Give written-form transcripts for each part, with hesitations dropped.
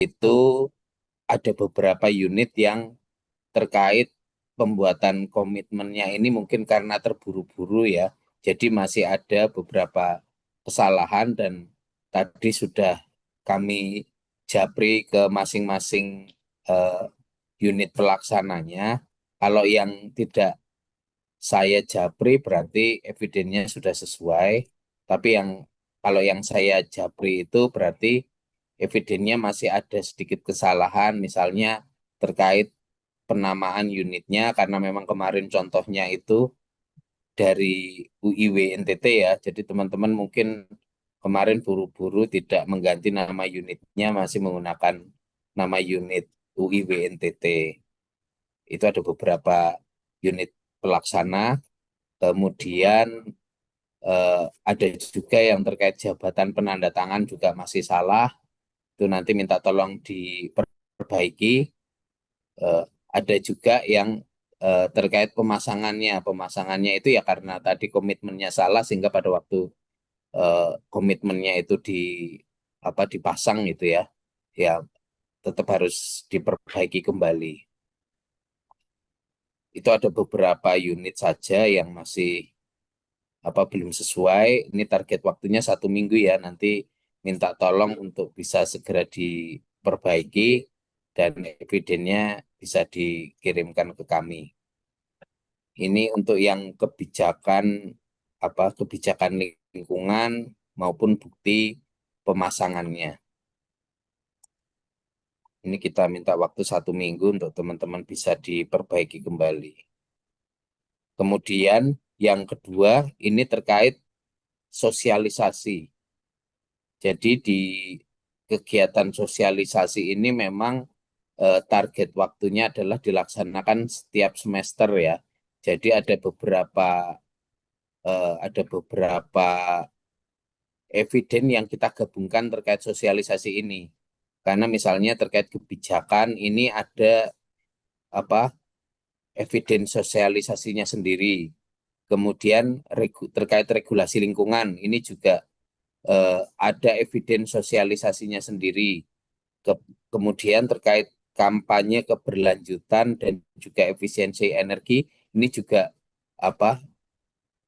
itu ada beberapa unit yang terkait pembuatan komitmennya ini mungkin karena terburu-buru ya. Jadi masih ada beberapa kesalahan dan tadi sudah kami japri ke masing-masing eh, unit pelaksananya. Kalau yang tidak saya japri berarti evidennya sudah sesuai. Tapi kalau yang saya japri itu berarti evidennya masih ada sedikit kesalahan, misalnya terkait penamaan unitnya karena memang kemarin contohnya itu dari UIW NTT ya. Jadi teman-teman mungkin kemarin buru-buru tidak mengganti nama unitnya, masih menggunakan nama unit UIW NTT. Itu ada beberapa unit pelaksana. Kemudian ada juga yang terkait jabatan penanda tangan juga masih salah. Itu nanti minta tolong diperbaiki. Eh, ada juga yang terkait pemasangannya. Pemasangannya itu ya karena tadi komitmennya salah sehingga pada waktu komitmennya itu dipasang itu ya, ya tetap harus diperbaiki kembali. Itu ada beberapa unit saja yang masih belum sesuai. Ini target waktunya 1 minggu ya. Nanti minta tolong untuk bisa segera diperbaiki dan evidennya bisa dikirimkan ke kami. Ini untuk yang kebijakan lingkungan maupun bukti pemasangannya. Ini kita minta waktu 1 minggu untuk teman-teman bisa diperbaiki kembali. Kemudian yang kedua ini terkait sosialisasi. Jadi di kegiatan sosialisasi ini memang target waktunya adalah dilaksanakan setiap semester ya. Jadi ada beberapa eviden yang kita gabungkan terkait sosialisasi ini. Karena misalnya terkait kebijakan ini ada apa eviden sosialisasinya sendiri. Kemudian terkait regulasi lingkungan ini juga ada eviden sosialisasinya sendiri. Kemudian terkait kampanye keberlanjutan dan juga efisiensi energi ini juga apa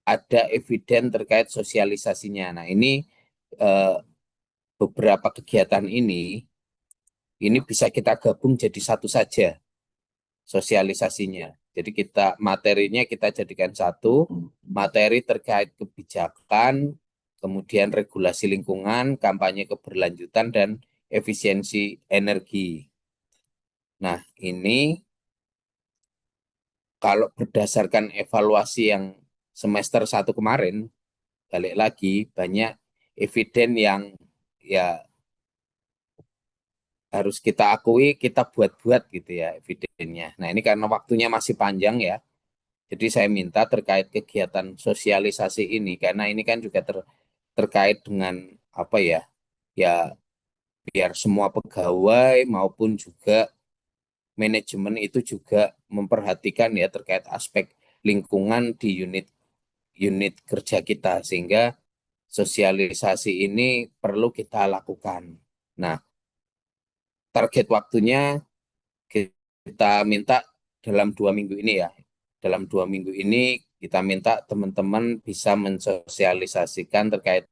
ada eviden terkait sosialisasinya. Nah, ini eh, beberapa kegiatan ini bisa kita gabung jadi satu saja sosialisasinya. Jadi materinya kita jadikan satu, materi terkait kebijakan, kemudian regulasi lingkungan, kampanye keberlanjutan, dan efisiensi energi. Nah, ini kalau berdasarkan evaluasi yang semester 1 kemarin, balik lagi banyak eviden yang ya harus kita akui kita buat-buat gitu ya evidennya. Nah, ini karena waktunya masih panjang ya. Jadi saya minta terkait kegiatan sosialisasi ini karena ini kan juga terkait dengan apa ya? Ya biar semua pegawai maupun juga manajemen itu juga memperhatikan ya terkait aspek lingkungan di unit kerja kita sehingga sosialisasi ini perlu kita lakukan. Nah, target waktunya kita minta dalam 2 minggu ini ya. Dalam 2 minggu ini kita minta teman-teman bisa mensosialisasikan terkait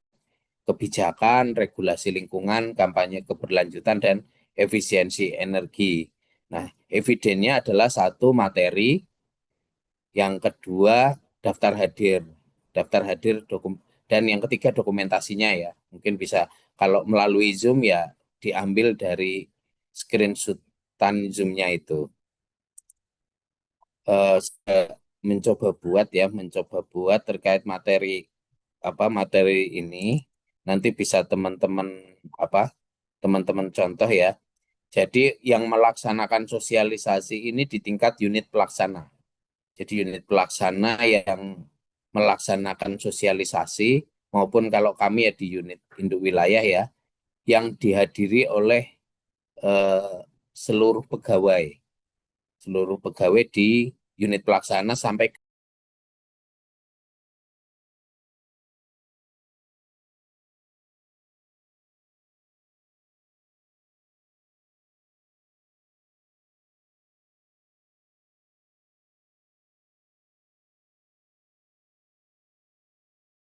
kebijakan, regulasi lingkungan, kampanye keberlanjutan, dan efisiensi energi. Nah, evidennya adalah satu materi, yang kedua daftar hadir, dan yang ketiga dokumentasinya ya. Mungkin bisa kalau melalui Zoom ya diambil dari screenshotan Zoom-nya itu. Saya mencoba buat terkait materi ini nanti bisa teman-teman contoh ya. Jadi yang melaksanakan sosialisasi ini di tingkat unit pelaksana. Jadi unit pelaksana yang melaksanakan sosialisasi maupun kalau kami ya di unit induk wilayah ya yang dihadiri oleh eh, seluruh pegawai di unit pelaksana sampai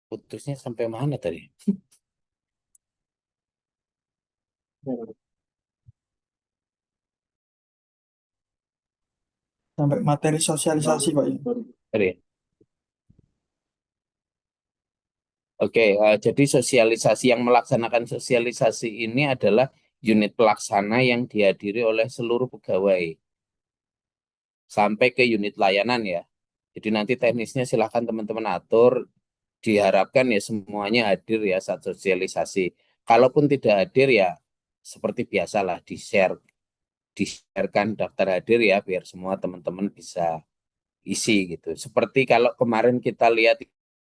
Putusnya sampai mana tadi? Sampai materi sosialisasi Pak ya. Tadi. Oke, jadi sosialisasi yang melaksanakan sosialisasi ini adalah unit pelaksana yang dihadiri oleh seluruh pegawai sampai ke unit layanan ya. Jadi nanti teknisnya silahkan teman-teman atur. Diharapkan ya semuanya hadir ya saat sosialisasi. Kalaupun tidak hadir ya seperti biasalah di-sharekan daftar hadir ya biar semua teman-teman bisa isi gitu. Seperti kalau kemarin kita lihat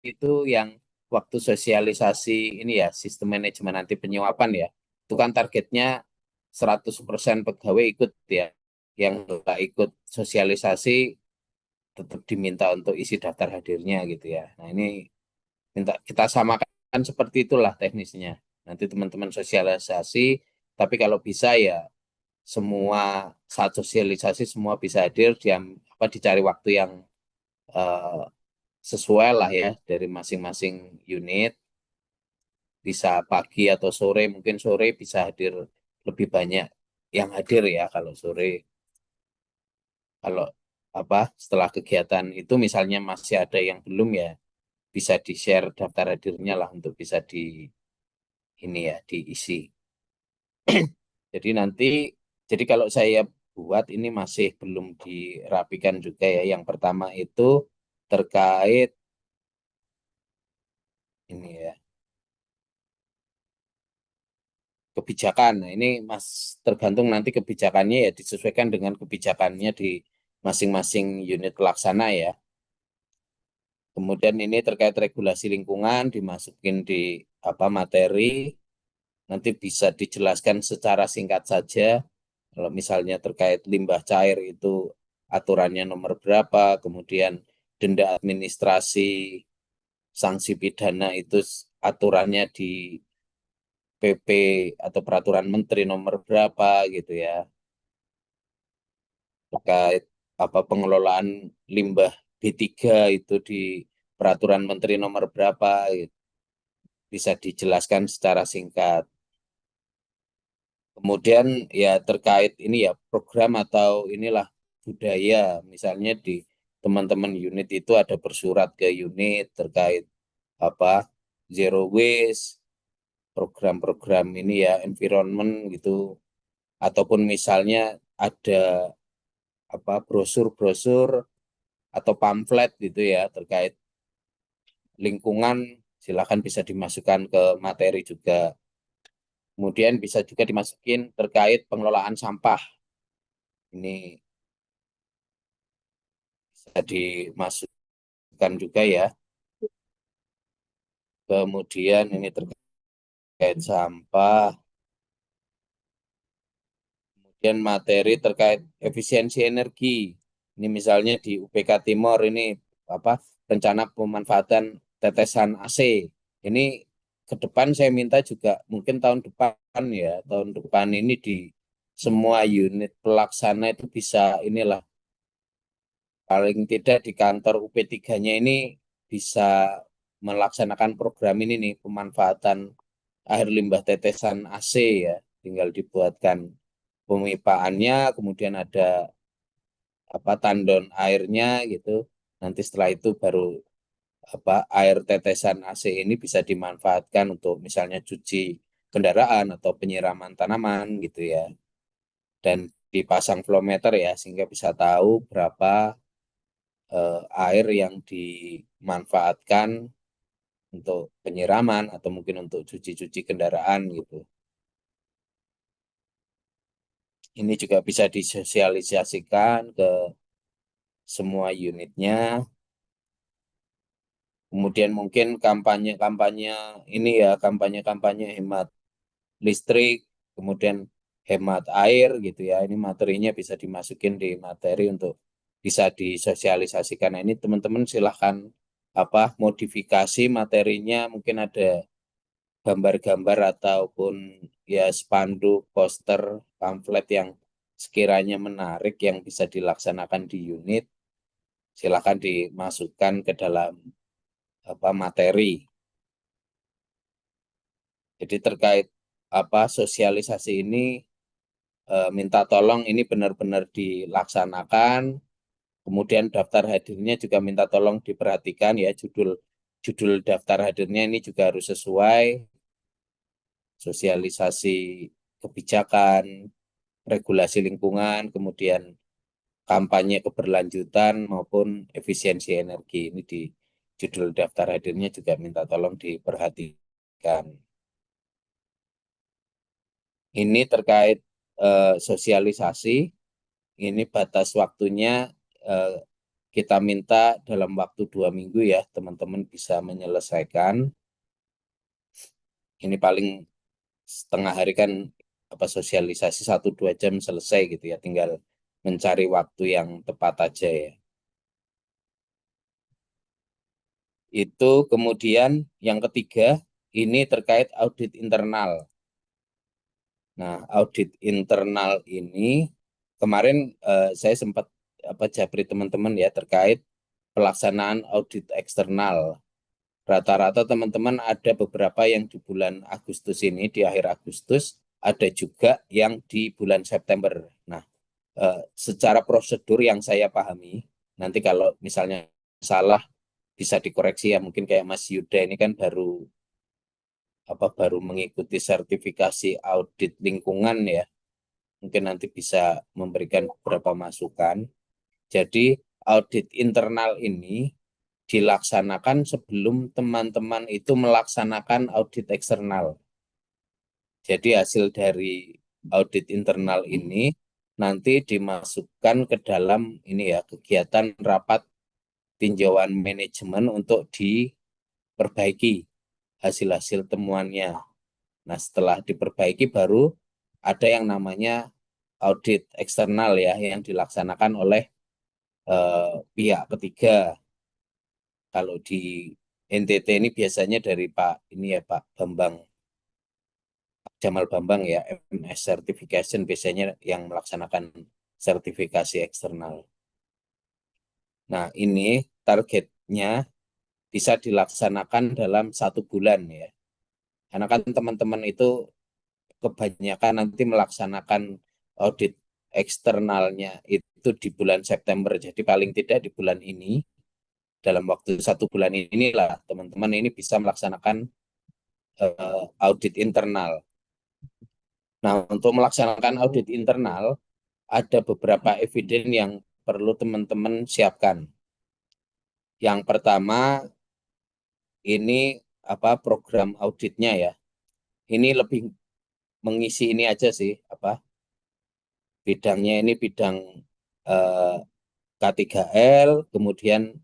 itu yang waktu sosialisasi ini ya sistem manajemen anti penyuapan ya. Itu kan targetnya 100% pegawai ikut ya. Yang nggak ikut sosialisasi tetap diminta untuk isi daftar hadirnya gitu ya. Nah ini minta kita samakan seperti itulah teknisnya. Nanti teman-teman sosialisasi, tapi kalau bisa ya semua saat sosialisasi semua bisa hadir, dicari waktu yang eh, sesuai lah ya dari masing-masing unit. Bisa pagi atau sore, mungkin sore bisa hadir lebih banyak yang hadir ya kalau sore. Kalau setelah kegiatan itu misalnya masih ada yang belum ya bisa di-share daftar hadirnya lah untuk bisa di ini ya diisi. Jadi nanti, jadi kalau saya buat ini masih belum dirapikan juga ya. Yang pertama itu terkait ini ya kebijakan. Nah, ini Mas tergantung nanti kebijakannya ya disesuaikan dengan kebijakannya di masing-masing unit pelaksana ya. Kemudian ini terkait regulasi lingkungan dimasukin di materi. Nanti bisa dijelaskan secara singkat saja. Kalau misalnya terkait limbah cair itu aturannya nomor berapa, kemudian denda administrasi, sanksi pidana itu aturannya di PP atau peraturan menteri nomor berapa gitu ya. Terkait pengelolaan limbah B3 itu di peraturan menteri nomor berapa gitu. Bisa dijelaskan secara singkat. Kemudian ya terkait ini ya program atau inilah budaya, misalnya di teman-teman unit itu ada bersurat ke unit terkait apa zero waste, program-program ini ya environment gitu, ataupun misalnya ada brosur-brosur atau pamflet gitu ya terkait lingkungan, silakan bisa dimasukkan ke materi juga. Kemudian bisa juga dimasukin terkait pengelolaan sampah. Ini bisa dimasukkan juga ya. Kemudian ini terkait sampah, kemudian materi terkait efisiensi energi. Ini misalnya di UPK Timur ini apa rencana pemanfaatan tetesan AC. Ini ke depan saya minta juga mungkin tahun depan ya, tahun depan ini di semua unit pelaksana itu bisa inilah paling tidak di kantor UP3-nya ini bisa melaksanakan program ini nih pemanfaatan air limbah tetesan AC ya. Tinggal dibuatkan pemipaannya, kemudian ada tandon airnya gitu. Nanti setelah itu baru air tetesan AC ini bisa dimanfaatkan untuk misalnya cuci kendaraan atau penyiraman tanaman gitu ya. Dan dipasang flow meter ya sehingga bisa tahu berapa air yang dimanfaatkan untuk penyiraman atau mungkin untuk cuci-cuci kendaraan gitu. Ini juga bisa disosialisasikan ke semua unitnya. Kemudian mungkin kampanye-kampanye ini ya, kampanye-kampanye hemat listrik, kemudian hemat air gitu ya. Ini materinya bisa dimasukin di materi untuk bisa disosialisasikan. Nah, ini teman-teman silahkan modifikasi materinya, mungkin ada gambar-gambar ataupun ya spanduk, poster, pamflet yang sekiranya menarik yang bisa dilaksanakan di unit, silakan dimasukkan ke dalam materi. Jadi terkait sosialisasi ini minta tolong ini benar-benar dilaksanakan. Kemudian daftar hadirnya juga minta tolong diperhatikan ya, judul judul daftar hadirnya ini juga harus sesuai, sosialisasi kebijakan, regulasi lingkungan, kemudian kampanye keberlanjutan maupun efisiensi energi. Ini di judul daftar hadirnya juga minta tolong diperhatikan. Ini terkait sosialisasi, ini batas waktunya eh, kita minta dalam waktu 2 minggu ya, teman-teman bisa menyelesaikan. Ini paling setengah hari kan sosialisasi 1-2 jam selesai gitu ya, tinggal mencari waktu yang tepat aja ya. Itu kemudian yang ketiga, ini terkait audit internal. Nah, audit internal ini kemarin saya sempat japri teman-teman ya terkait pelaksanaan audit eksternal. Rata-rata teman-teman ada beberapa yang di bulan Agustus ini, di akhir Agustus, ada juga yang di bulan September. Nah, secara prosedur yang saya pahami, nanti kalau misalnya salah bisa dikoreksi ya, mungkin kayak Mas Yuda ini kan baru mengikuti sertifikasi audit lingkungan ya, mungkin nanti bisa memberikan beberapa masukan. Jadi audit internal ini dilaksanakan sebelum teman-teman itu melaksanakan audit eksternal. Jadi hasil dari audit internal ini nanti dimasukkan ke dalam ini ya, kegiatan rapat tinjauan manajemen untuk diperbaiki hasil-hasil temuannya. Nah, setelah diperbaiki baru ada yang namanya audit eksternal ya, yang dilaksanakan oleh pihak ketiga. Kalau di NTT ini biasanya dari Pak ini ya, Pak Bambang Jamal Bambang ya, MS Certification biasanya yang melaksanakan sertifikasi eksternal. Nah, ini targetnya bisa dilaksanakan dalam 1 bulan ya. Karena kan teman-teman itu kebanyakan nanti melaksanakan audit eksternalnya itu di bulan September. Jadi paling tidak di bulan ini, dalam waktu 1 bulan inilah teman-teman ini bisa melaksanakan audit internal. Nah, untuk melaksanakan audit internal, ada beberapa eviden yang perlu teman-teman siapkan. Yang pertama, ini program auditnya ya. Ini lebih mengisi ini aja sih, bidangnya ini bidang eh, K3L, kemudian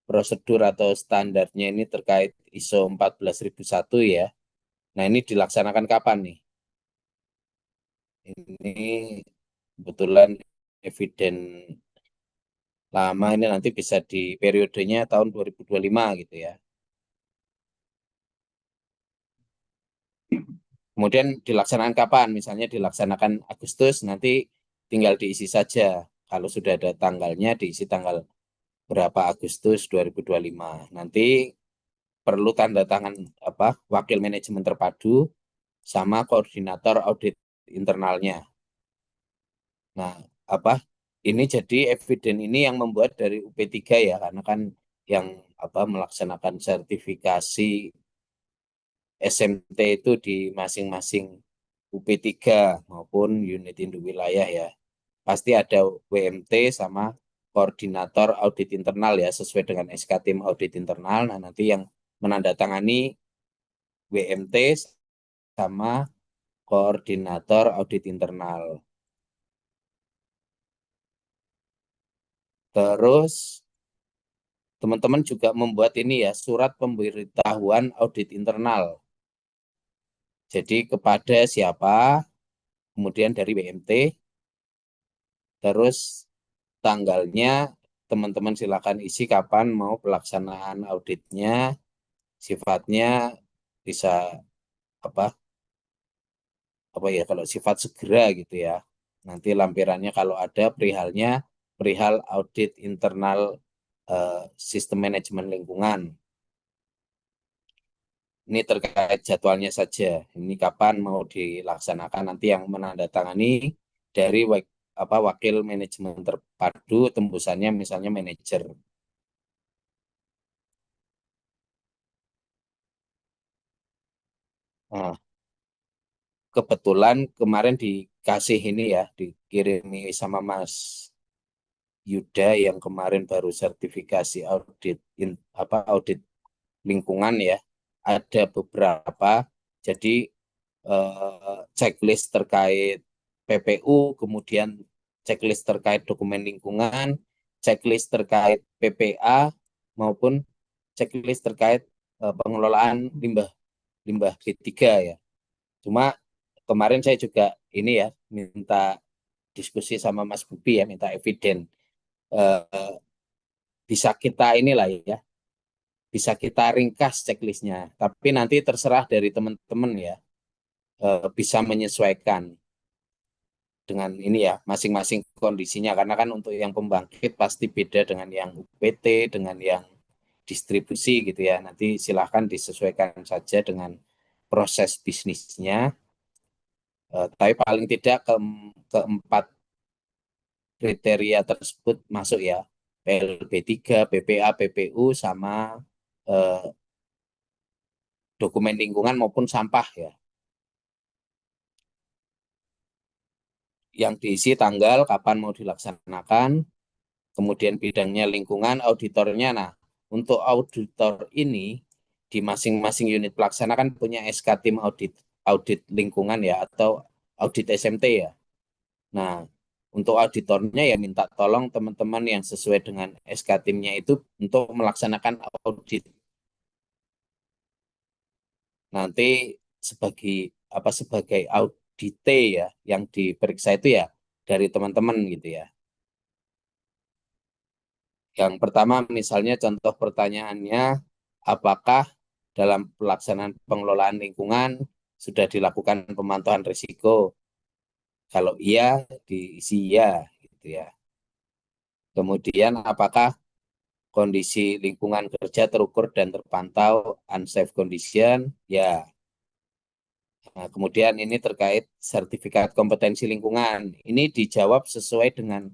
prosedur atau standarnya ini terkait ISO 14001 ya. Nah, ini dilaksanakan kapan nih? Ini kebetulan eviden lama, ini nanti bisa di periodenya tahun 2025 gitu ya. Kemudian dilaksanakan kapan? Misalnya dilaksanakan Agustus, nanti tinggal diisi saja. Kalau sudah ada tanggalnya, diisi tanggal berapa Agustus 2025. Nanti perlu tanda tangan wakil manajemen terpadu sama koordinator audit internalnya. Nah, apa ini jadi eviden ini yang membuat dari UP3 ya, karena kan yang melaksanakan sertifikasi SMT itu di masing-masing UP3 maupun unit induk wilayah ya. Pasti ada WMT sama koordinator audit internal ya, sesuai dengan SK tim audit internal. Nah, nanti yang menandatangani WMT sama koordinator audit internal. Terus teman-teman juga membuat ini ya, surat pemberitahuan audit internal. Jadi kepada siapa, kemudian dari WMT, terus tanggalnya teman-teman silakan isi kapan mau pelaksanaan auditnya, sifatnya bisa apa apa ya, kalau sifat segera gitu ya. Nanti lampirannya kalau ada perihalnya, perihal audit internal sistem manajemen lingkungan. Ini terkait jadwalnya saja. Ini kapan mau dilaksanakan, nanti yang menandatangani dari wakil manajemen terpadu, tembusannya misalnya manajer. Nah, kebetulan kemarin dikasih ini ya, dikirimi sama Mas Yuda yang kemarin baru sertifikasi audit lingkungan ya. Ada beberapa, jadi checklist terkait PPU, kemudian checklist terkait dokumen lingkungan, checklist terkait PPA, maupun checklist terkait pengelolaan limbah limbah B3 ya. Cuma kemarin saya juga ini ya minta diskusi sama Mas Bubi ya, minta eviden. Eh, Bisa kita inilah ya, bisa kita ringkas checklistnya. Tapi nanti terserah dari teman-teman ya, bisa menyesuaikan dengan ini ya masing-masing kondisinya, karena kan untuk yang pembangkit pasti beda dengan yang UPT, dengan yang distribusi gitu ya. Nanti silahkan disesuaikan saja dengan proses bisnisnya. Tapi paling tidak keempat kriteria tersebut masuk ya, PLB3, PPA, PPU, sama eh, dokumen lingkungan maupun sampah ya. Yang diisi tanggal kapan mau dilaksanakan, kemudian bidangnya lingkungan, auditornya. Nah, untuk auditor ini di masing-masing unit pelaksana kan punya SK tim audit audit lingkungan ya, atau audit SMT ya. Nah, untuk auditornya ya minta tolong teman-teman yang sesuai dengan SK timnya itu untuk melaksanakan audit. Nanti sebagai sebagai audite ya, yang diperiksa itu ya dari teman-teman gitu ya. Yang pertama misalnya contoh pertanyaannya, apakah dalam pelaksanaan pengelolaan lingkungan sudah dilakukan pemantauan risiko? Kalau iya, diisi iya gitu ya. Kemudian apakah kondisi lingkungan kerja terukur dan terpantau unsafe condition? Ya. Nah, kemudian ini terkait sertifikat kompetensi lingkungan. Ini dijawab sesuai dengan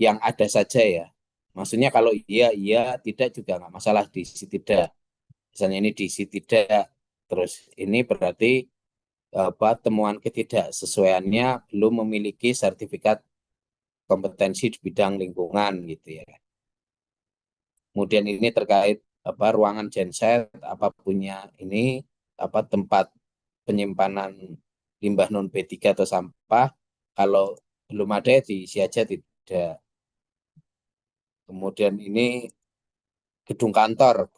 yang ada saja ya. Maksudnya kalau iya, iya, tidak juga nggak masalah, diisi tidak. Misalnya ini diisi tidak, terus ini berarti temuan ketidaksesuaiannya belum memiliki sertifikat kompetensi di bidang lingkungan gitu ya. Kemudian ini terkait ruangan genset, apa punya ini tempat penyimpanan limbah non B3 atau sampah. Kalau belum ada ya diisi aja tidak. Kemudian ini gedung kantor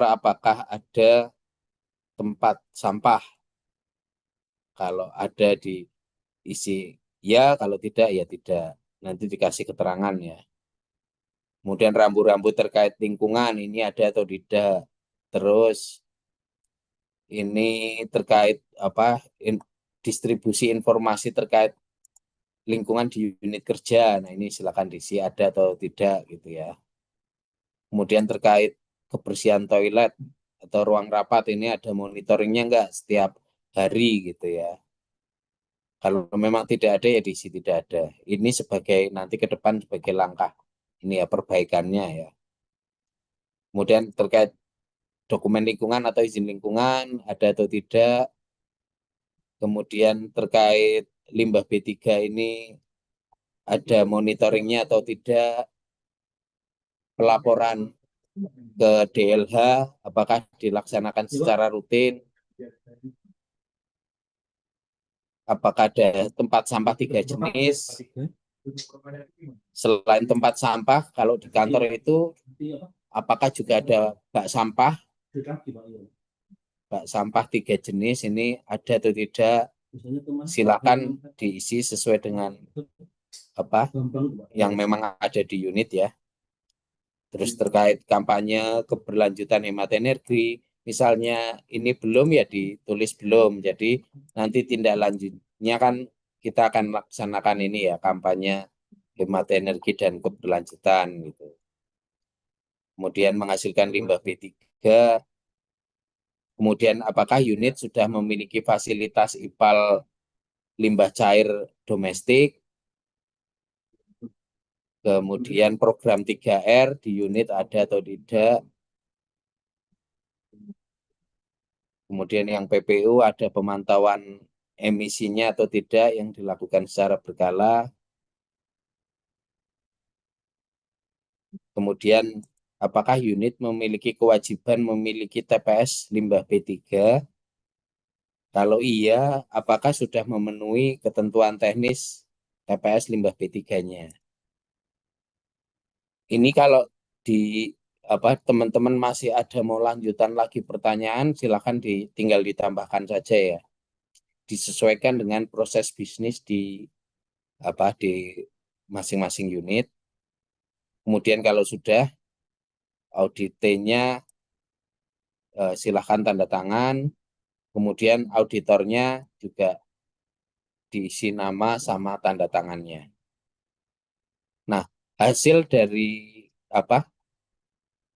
apakah ada tempat sampah? Kalau ada diisi ya, kalau tidak ya tidak. Nanti dikasih keterangan ya. Kemudian rambu-rambu terkait lingkungan ini ada atau tidak. Terus ini terkait distribusi informasi terkait lingkungan di unit kerja. Nah, ini silakan diisi ada atau tidak gitu ya. Kemudian terkait kebersihan toilet atau ruang rapat, ini ada monitoringnya enggak setiap hari gitu ya. Kalau memang tidak ada ya diisi tidak ada. Ini sebagai nanti ke depan sebagai langkah ini ya perbaikannya ya. Kemudian terkait dokumen lingkungan atau izin lingkungan ada atau tidak. Kemudian terkait limbah B3 ini ada monitoringnya atau tidak. Pelaporan ke DLH apakah dilaksanakan secara rutin. Apakah ada tempat sampah 3 jenis. Selain tempat sampah, kalau di kantor itu apakah juga ada bak sampah. Bak sampah 3 jenis ini ada atau tidak, silakan diisi sesuai dengan apa yang memang ada di unit ya. Terus terkait kampanye keberlanjutan hemat energi, misalnya ini belum ya ditulis belum. Jadi nanti tindak lanjutnya kan kita akan laksanakan ini ya, kampanye hemat energi dan keberlanjutan gitu. Kemudian menghasilkan limbah B3, Kemudian apakah unit sudah memiliki fasilitas IPAL limbah cair domestik, kemudian program 3R di unit ada atau tidak, kemudian yang PPU ada pemantauan emisinya atau tidak yang dilakukan secara berkala, kemudian apakah unit memiliki kewajiban memiliki TPS limbah B3, kalau iya, apakah sudah memenuhi ketentuan teknis TPS limbah B3-nya. Ini kalau di teman-teman masih ada mau lanjutan lagi pertanyaan, silakan tinggal ditambahkan saja ya. Disesuaikan dengan proses bisnis di masing-masing unit. Kemudian kalau sudah audit T-nya silakan tanda tangan. Kemudian auditornya juga diisi nama sama tanda tangannya. Nah, hasil dari apa?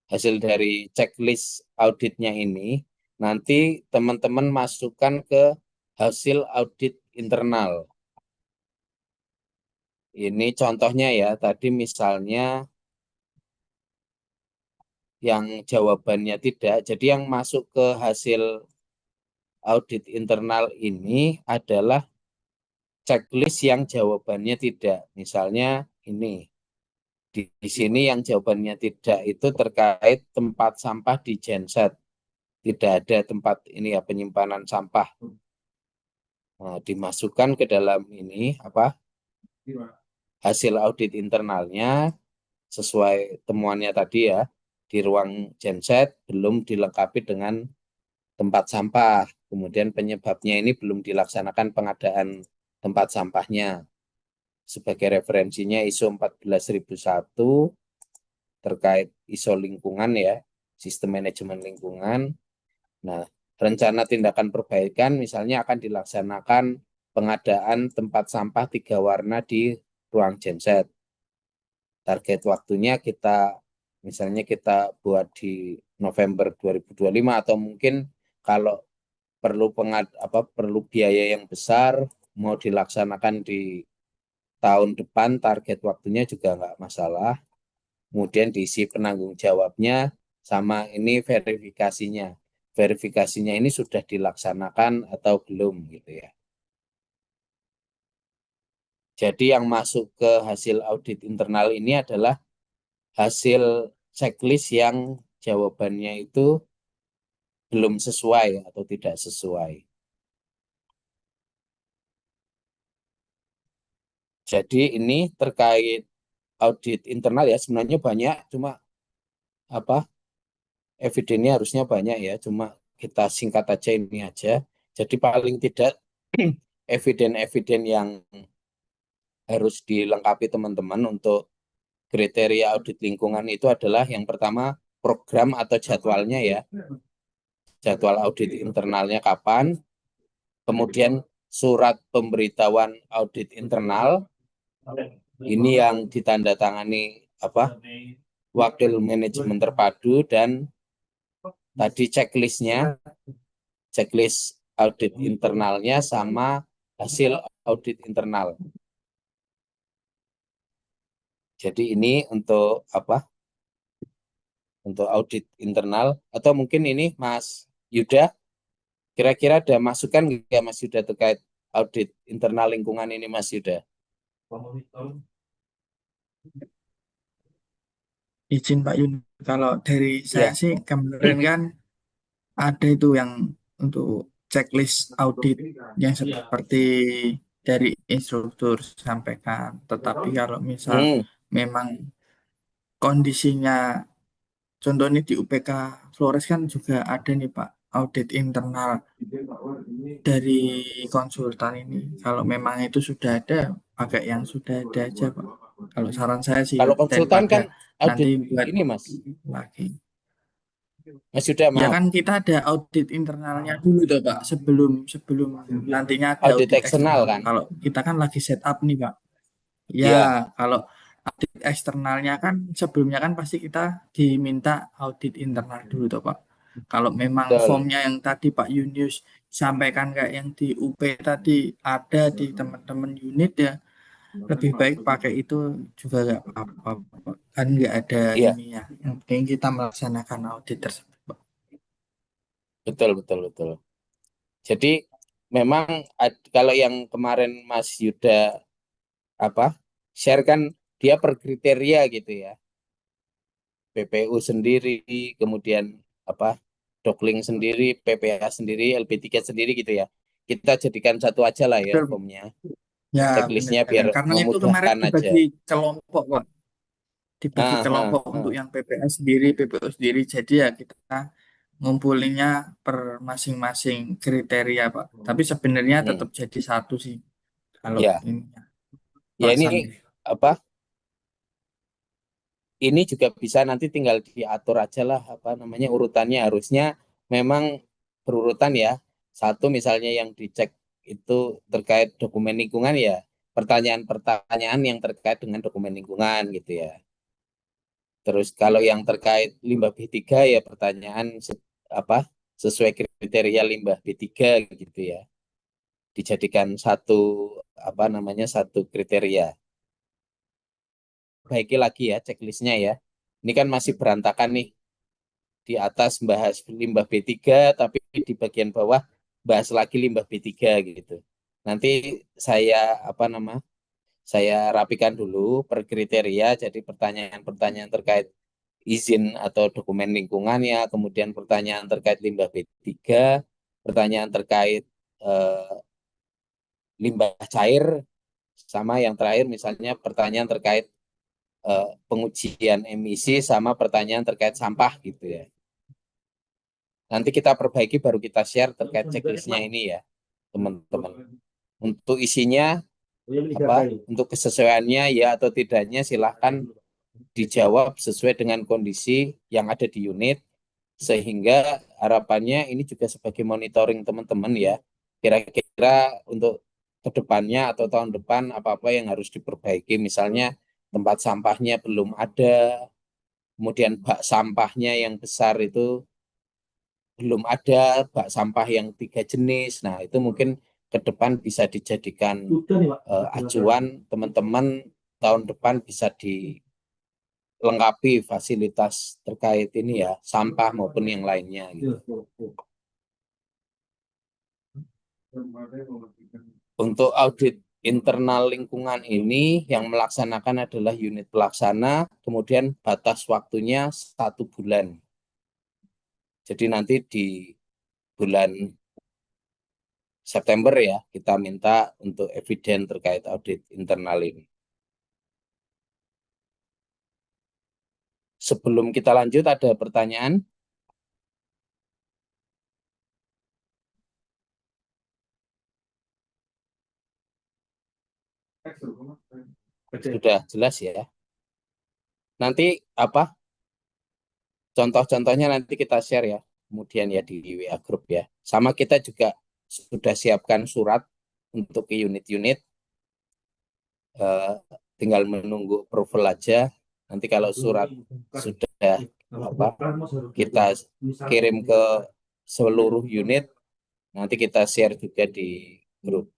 Hasil dari checklist auditnya ini nanti teman-teman masukkan ke hasil audit internal. Ini contohnya ya, tadi misalnya yang jawabannya tidak. Jadi yang masuk ke hasil audit internal ini adalah checklist yang jawabannya tidak. Misalnya ini. Di sini yang jawabannya tidak itu terkait tempat sampah di genset. Tidak ada tempat ini ya penyimpanan sampah. Nah, dimasukkan ke dalam ini hasil audit internalnya sesuai temuannya tadi ya. Di ruang genset belum dilengkapi dengan tempat sampah. Kemudian penyebabnya ini belum dilaksanakan pengadaan tempat sampahnya. Sebagai referensinya ISO 14001 terkait ISO lingkungan ya, sistem manajemen lingkungan. Nah, rencana tindakan perbaikan misalnya akan dilaksanakan pengadaan tempat sampah 3 warna di ruang genset. Target waktunya misalnya kita buat di November 2025 atau mungkin kalau perlu biaya yang besar mau dilaksanakan di tahun depan, target waktunya juga nggak masalah. Kemudian diisi penanggung jawabnya sama ini verifikasinya. Verifikasinya ini sudah dilaksanakan atau belum gitu ya. Jadi yang masuk ke hasil audit internal ini adalah hasil checklist yang jawabannya itu belum sesuai atau tidak sesuai. Jadi ini terkait audit internal ya sebenarnya banyak, cuma apa evidennya harusnya banyak ya, cuma kita singkat aja ini aja. Jadi paling tidak eviden-eviden yang harus dilengkapi teman-teman untuk kriteria audit lingkungan itu adalah yang pertama program atau jadwalnya ya, jadwal audit internalnya kapan, kemudian surat pemberitahuan audit internal, ini yang ditandatangani wakil manajemen terpadu dan tadi checklist audit internalnya sama hasil audit internal. Jadi ini untuk Untuk audit internal atau mungkin ini Mas Yuda kira-kira ada masukan nggak Mas Yuda terkait audit internal lingkungan ini Mas Yuda? Izin Pak Yun, kalau dari saya Ya. sih kemarin kan ada itu yang untuk checklist audit yang seperti dari instruktur sampaikan. Tetapi kalau misal Hmm. memang kondisinya, contohnya di UPK Flores kan juga ada nih Pak, audit internal dari konsultan ini. Kalau memang itu sudah ada, pakai yang sudah ada aja Pak. Kalau saran saya sih Kalau konsultan daripada kan nanti audit buat ini Mas. lagi. Mas Yuda Ya maaf. kan kita ada audit internalnya dulu tuh Pak, sebelum sebelum nantinya ada Audit audit eksternal eksternal. kan? Kalau kita kan lagi setup nih Pak. Ya, Iya. kalau audit eksternalnya kan sebelumnya kan pasti kita diminta audit internal dulu tuh Pak. Kalau memang betul. formnya yang tadi Pak Yunius sampaikan kayak yang di UP tadi ada di teman-teman unit ya, lebih baik pakai itu juga nggak apa-apa, Pak. Kan nggak ada Iya, ini ya. Yang penting kita melaksanakan audit tersebut, Pak. betul, betul, betul. Jadi memang kalau yang kemarin Mas Yuda apa share kan dia per kriteria gitu ya. PPU sendiri, kemudian apa Dokling sendiri, PPH sendiri, LP3 sendiri gitu ya. Kita jadikan satu aja lah ya Betul, Pak. formnya, Ya, checklistnya biar benar. Karena itu kemarin memudahkan aja. dibagi kelompok, Pak. Dibagi Ah, ah, kelompok untuk ah. yang PPS sendiri, PPU sendiri. Jadi ya kita ngumpulinnya per masing-masing kriteria, Pak. Tapi sebenarnya Hmm. tetap jadi satu sih kalau Ya, ini ya ini pelaksanaan. apa? Ini juga bisa nanti tinggal diatur aja lah apa namanya urutannya harusnya memang berurutan ya. Satu misalnya yang dicek itu terkait dokumen lingkungan ya, pertanyaan-pertanyaan yang terkait dengan dokumen lingkungan gitu ya. Terus kalau yang terkait limbah B3 ya pertanyaan apa sesuai kriteria limbah B3 gitu ya. Dijadikan satu apa namanya satu kriteria. Baiki lagi ya checklistnya ya. Ini kan masih berantakan nih di atas bahas limbah B3 tapi di bagian bawah bahas lagi limbah B3 gitu. Nanti saya apa nama? Saya rapikan dulu per kriteria jadi pertanyaan-pertanyaan terkait izin atau dokumen lingkungannya, kemudian pertanyaan terkait limbah B3, pertanyaan terkait eh, limbah cair sama yang terakhir misalnya pertanyaan terkait pengujian emisi sama pertanyaan terkait sampah gitu ya. Nanti kita perbaiki baru kita share terkait checklistnya ini ya, teman-teman. Untuk isinya apa? Untuk kesesuaiannya ya atau tidaknya silahkan dijawab sesuai dengan kondisi yang ada di unit sehingga harapannya ini juga sebagai monitoring teman-teman ya. Kira-kira untuk kedepannya atau tahun depan apa-apa yang harus diperbaiki misalnya tempat sampahnya belum ada, kemudian bak sampahnya yang besar itu belum ada bak sampah yang 3 jenis. Nah, itu mungkin ke depan bisa dijadikan acuan teman-teman tahun depan bisa dilengkapi fasilitas terkait ini ya, sampah maupun yang lainnya gitu. Untuk audit internal lingkungan ini yang melaksanakan adalah unit pelaksana, kemudian batas waktunya 1 bulan. Jadi nanti di bulan September ya, kita minta untuk eviden terkait audit internal ini. Sebelum kita lanjut, ada pertanyaan? Sudah jelas ya. Nanti apa contoh-contohnya nanti kita share ya, kemudian ya di WA Group ya. Sama kita juga sudah siapkan surat untuk ke unit-unit, eh, tinggal menunggu approval aja. Nanti kalau surat sudah apa kita kirim ke seluruh unit, nanti kita share juga di grup.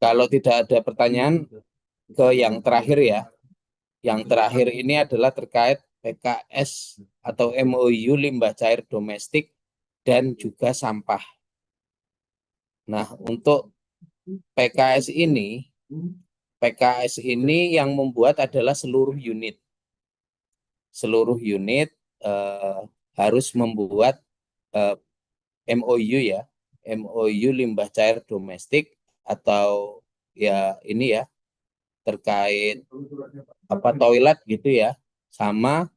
Kalau tidak ada pertanyaan ke yang terakhir ya. Yang terakhir ini adalah terkait PKS atau MOU limbah cair domestik dan juga sampah. Nah, untuk PKS ini yang membuat adalah seluruh unit. Seluruh unit eh, harus membuat eh, MOU ya, MOU limbah cair domestik atau ya ini ya terkait apa toilet gitu ya, sama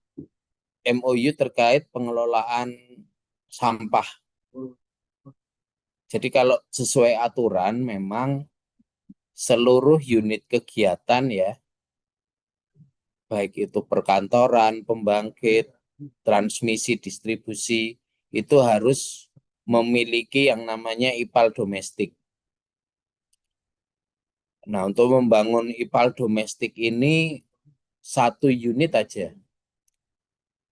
MOU terkait pengelolaan sampah. Jadi kalau sesuai aturan memang seluruh unit kegiatan ya, baik itu perkantoran, pembangkit, transmisi, distribusi, itu harus memiliki yang namanya IPAL domestik. Nah, untuk membangun IPAL domestik ini 1 unit aja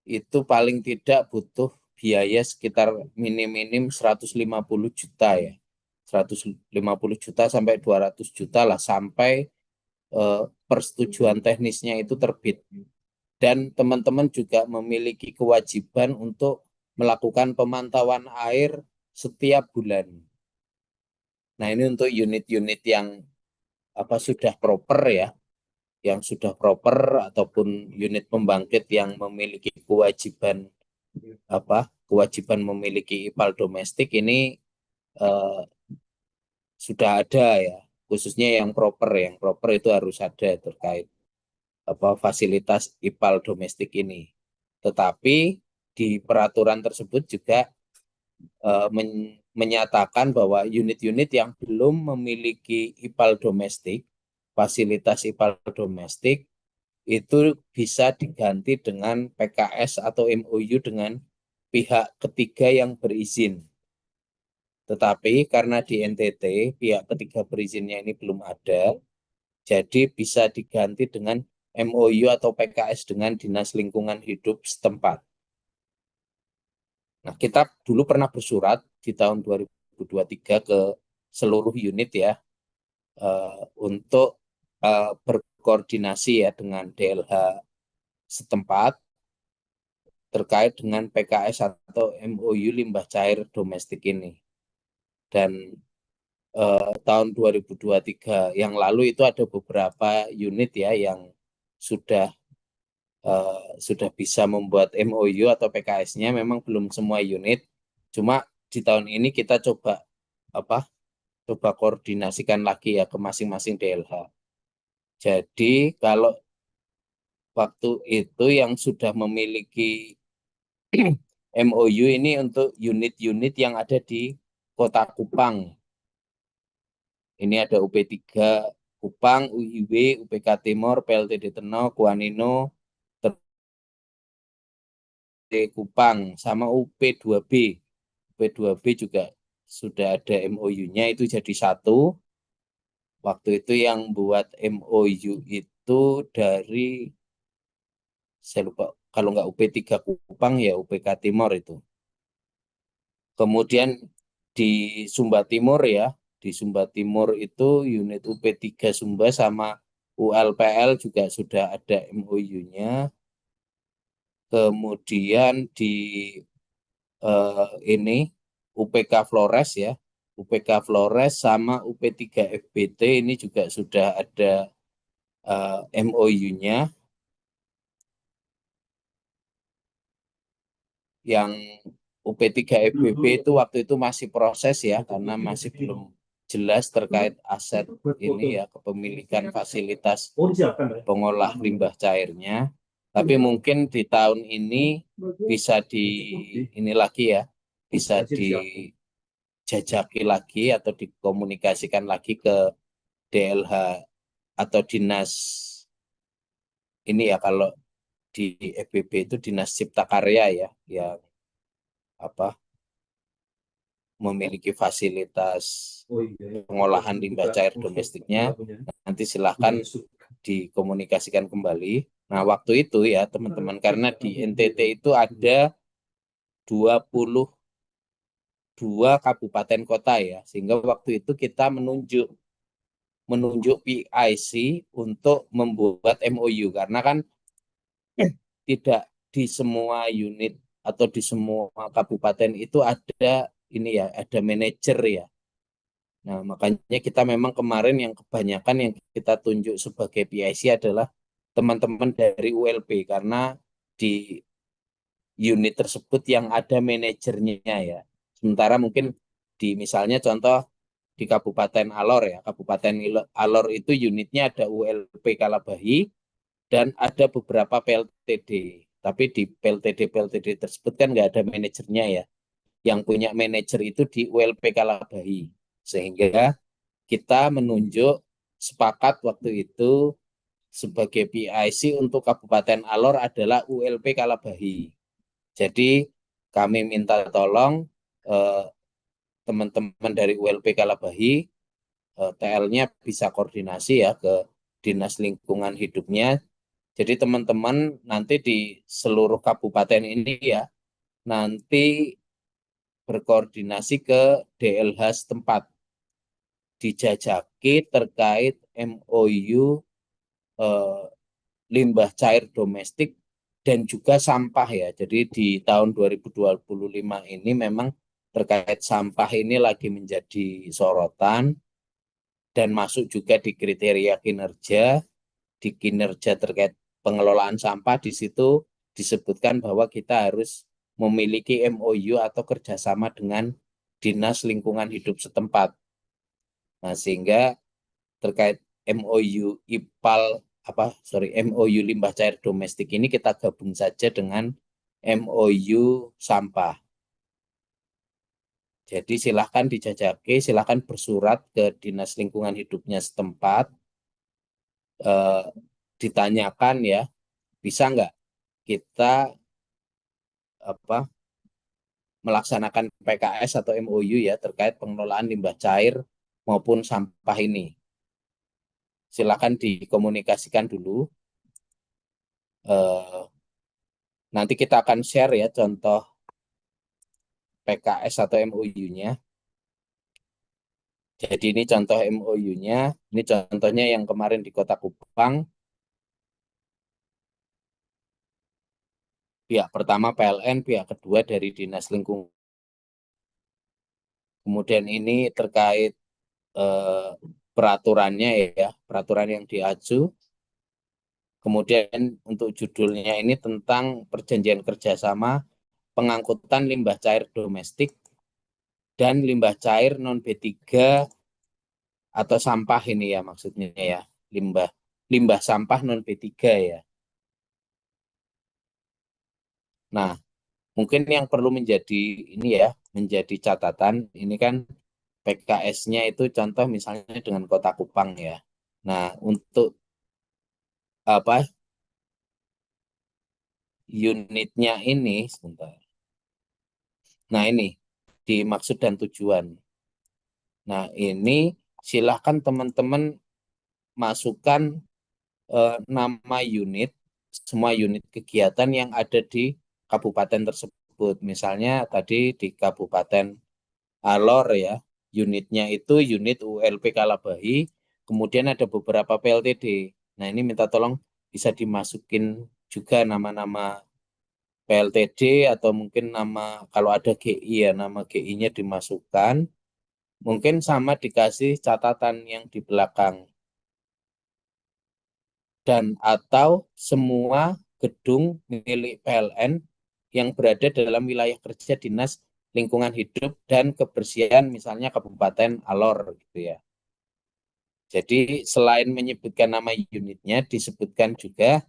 itu paling tidak butuh biaya sekitar minim-minim 150 juta ya. 150 juta sampai 200 juta lah sampai persetujuan teknisnya itu terbit. Dan teman-teman juga memiliki kewajiban untuk melakukan pemantauan air setiap bulan. Nah, ini untuk unit-unit yang sudah proper ya, yang sudah proper ataupun unit pembangkit yang memiliki kewajiban memiliki IPAL domestik ini eh, sudah ada ya, khususnya yang proper itu harus ada terkait fasilitas IPAL domestik ini. Tetapi di peraturan tersebut juga menyatakan bahwa unit-unit yang belum memiliki IPAL domestik, fasilitas IPAL domestik, itu bisa diganti dengan PKS atau MOU dengan pihak ketiga yang berizin. Tetapi karena di NTT pihak ketiga berizinnya ini belum ada, jadi bisa diganti dengan MOU atau PKS dengan Dinas Lingkungan Hidup setempat. Nah, kita dulu pernah bersurat di tahun 2023 ke seluruh unit ya, untuk berkoordinasi ya dengan DLH setempat terkait dengan PKS atau MOU limbah cair domestik ini. Dan tahun 2023 yang lalu itu ada beberapa unit ya yang sudah sudah bisa membuat MOU atau PKS-nya, memang belum semua unit. Cuma di tahun ini kita coba koordinasikan lagi ya ke masing-masing DLH. Jadi kalau waktu itu yang sudah memiliki MOU ini untuk unit-unit yang ada di Kota Kupang. Ini ada UP3 Kupang, UIW, UPK Timur, PLTD Tenau, Kuanino, Kupang, sama UP2B. UP2B juga sudah ada MOU-nya, itu jadi satu. Waktu itu yang buat MOU itu dari, saya lupa, kalau nggak UP3 Kupang ya UPK Timur itu. Kemudian di Sumba Timur ya, di Sumba Timur itu unit UP3 Sumba sama ULPL juga sudah ada MOU-nya. Kemudian di ini UPK Flores ya, UPK Flores sama UP3 FBT ini juga sudah ada MOU-nya. Yang UP3 FBB itu waktu itu masih proses ya, karena masih belum jelas terkait aset ini ya, kepemilikan fasilitas pengolah limbah cairnya. Tapi mungkin di tahun ini bisa ini lagi ya, bisa dijajaki lagi atau dikomunikasikan lagi ke DLH atau dinas ini ya, kalau di FBB itu Dinas Cipta Karya ya, yang apa memiliki fasilitas pengolahan limbah cair domestiknya. Nanti silahkan dikomunikasikan kembali. Nah, waktu itu ya teman-teman, karena di NTT itu ada 22 kabupaten kota ya, sehingga waktu itu kita menunjuk PIC untuk membuat MOU, karena kan tidak di semua unit atau di semua kabupaten itu ada ini ya, ada manajer ya. Nah, makanya kita memang kemarin yang kebanyakan yang kita tunjuk sebagai PIC adalah teman-teman dari ULP, karena di unit tersebut yang ada manajernya ya. Sementara mungkin di misalnya contoh di Kabupaten Alor ya, Kabupaten Alor itu unitnya ada ULP Kalabahi dan ada beberapa PLTD. Tapi di PLTD tersebut kan nggak ada manajernya ya. Yang punya manajer itu di ULP Kalabahi. Sehingga kita menunjuk sepakat waktu itu sebagai PIC untuk Kabupaten Alor adalah ULP Kalabahi. Jadi kami minta tolong eh, teman-teman dari ULP Kalabahi, TL-nya bisa koordinasi ya ke Dinas Lingkungan Hidupnya. Jadi teman-teman nanti di seluruh kabupaten ini ya, nanti berkoordinasi ke DLH setempat, dijajaki terkait MOU eh, limbah cair domestik dan juga sampah ya. Jadi di tahun 2025 ini memang terkait sampah ini lagi menjadi sorotan dan masuk juga di kriteria kinerja. Di kinerja terkait pengelolaan sampah di situ disebutkan bahwa kita harus memiliki MOU atau kerjasama dengan Dinas Lingkungan Hidup setempat. Nah, sehingga terkait MOU IPAL MOU limbah cair domestik ini kita gabung saja dengan MOU sampah. Jadi silahkan dijajaki, silahkan bersurat ke Dinas Lingkungan Hidupnya setempat, eh, ditanyakan ya, bisa nggak kita apa melaksanakan PKS atau MOU ya terkait pengelolaan limbah cair maupun sampah ini. Silakan dikomunikasikan dulu. Eh, Nanti kita akan share ya contoh PKS atau MOU-nya. Jadi ini contoh MOU-nya. Ini contohnya yang kemarin di Kota Kupang. Pihak pertama PLN, pihak kedua dari Dinas Lingkungan. Kemudian ini terkait eh, peraturannya ya, peraturan yang diacu. Kemudian untuk judulnya ini tentang perjanjian kerjasama pengangkutan limbah cair domestik dan limbah cair non B3 atau sampah ini ya maksudnya ya, limbah limbah sampah non B3 ya. Nah, mungkin yang perlu menjadi ini ya, menjadi catatan ini kan PKS-nya itu contoh misalnya dengan Kota Kupang ya. Nah, untuk apa unitnya ini sebentar. Nah, ini dimaksud dan tujuan. Nah, ini silahkan teman-teman masukkan nama unit, semua unit kegiatan yang ada di kabupaten tersebut. Misalnya tadi di Kabupaten Alor ya, unitnya itu unit ULP Kalabahi, kemudian ada beberapa PLTD. Nah, ini minta tolong bisa dimasukin juga nama-nama PLTD atau mungkin nama kalau ada GI ya, nama GI-nya dimasukkan. Mungkin sama dikasih catatan yang di belakang dan atau semua gedung milik PLN yang berada dalam wilayah kerja Dinas Lingkungan Hidup dan Kebersihan misalnya Kabupaten Alor gitu ya. Jadi selain menyebutkan nama unitnya disebutkan juga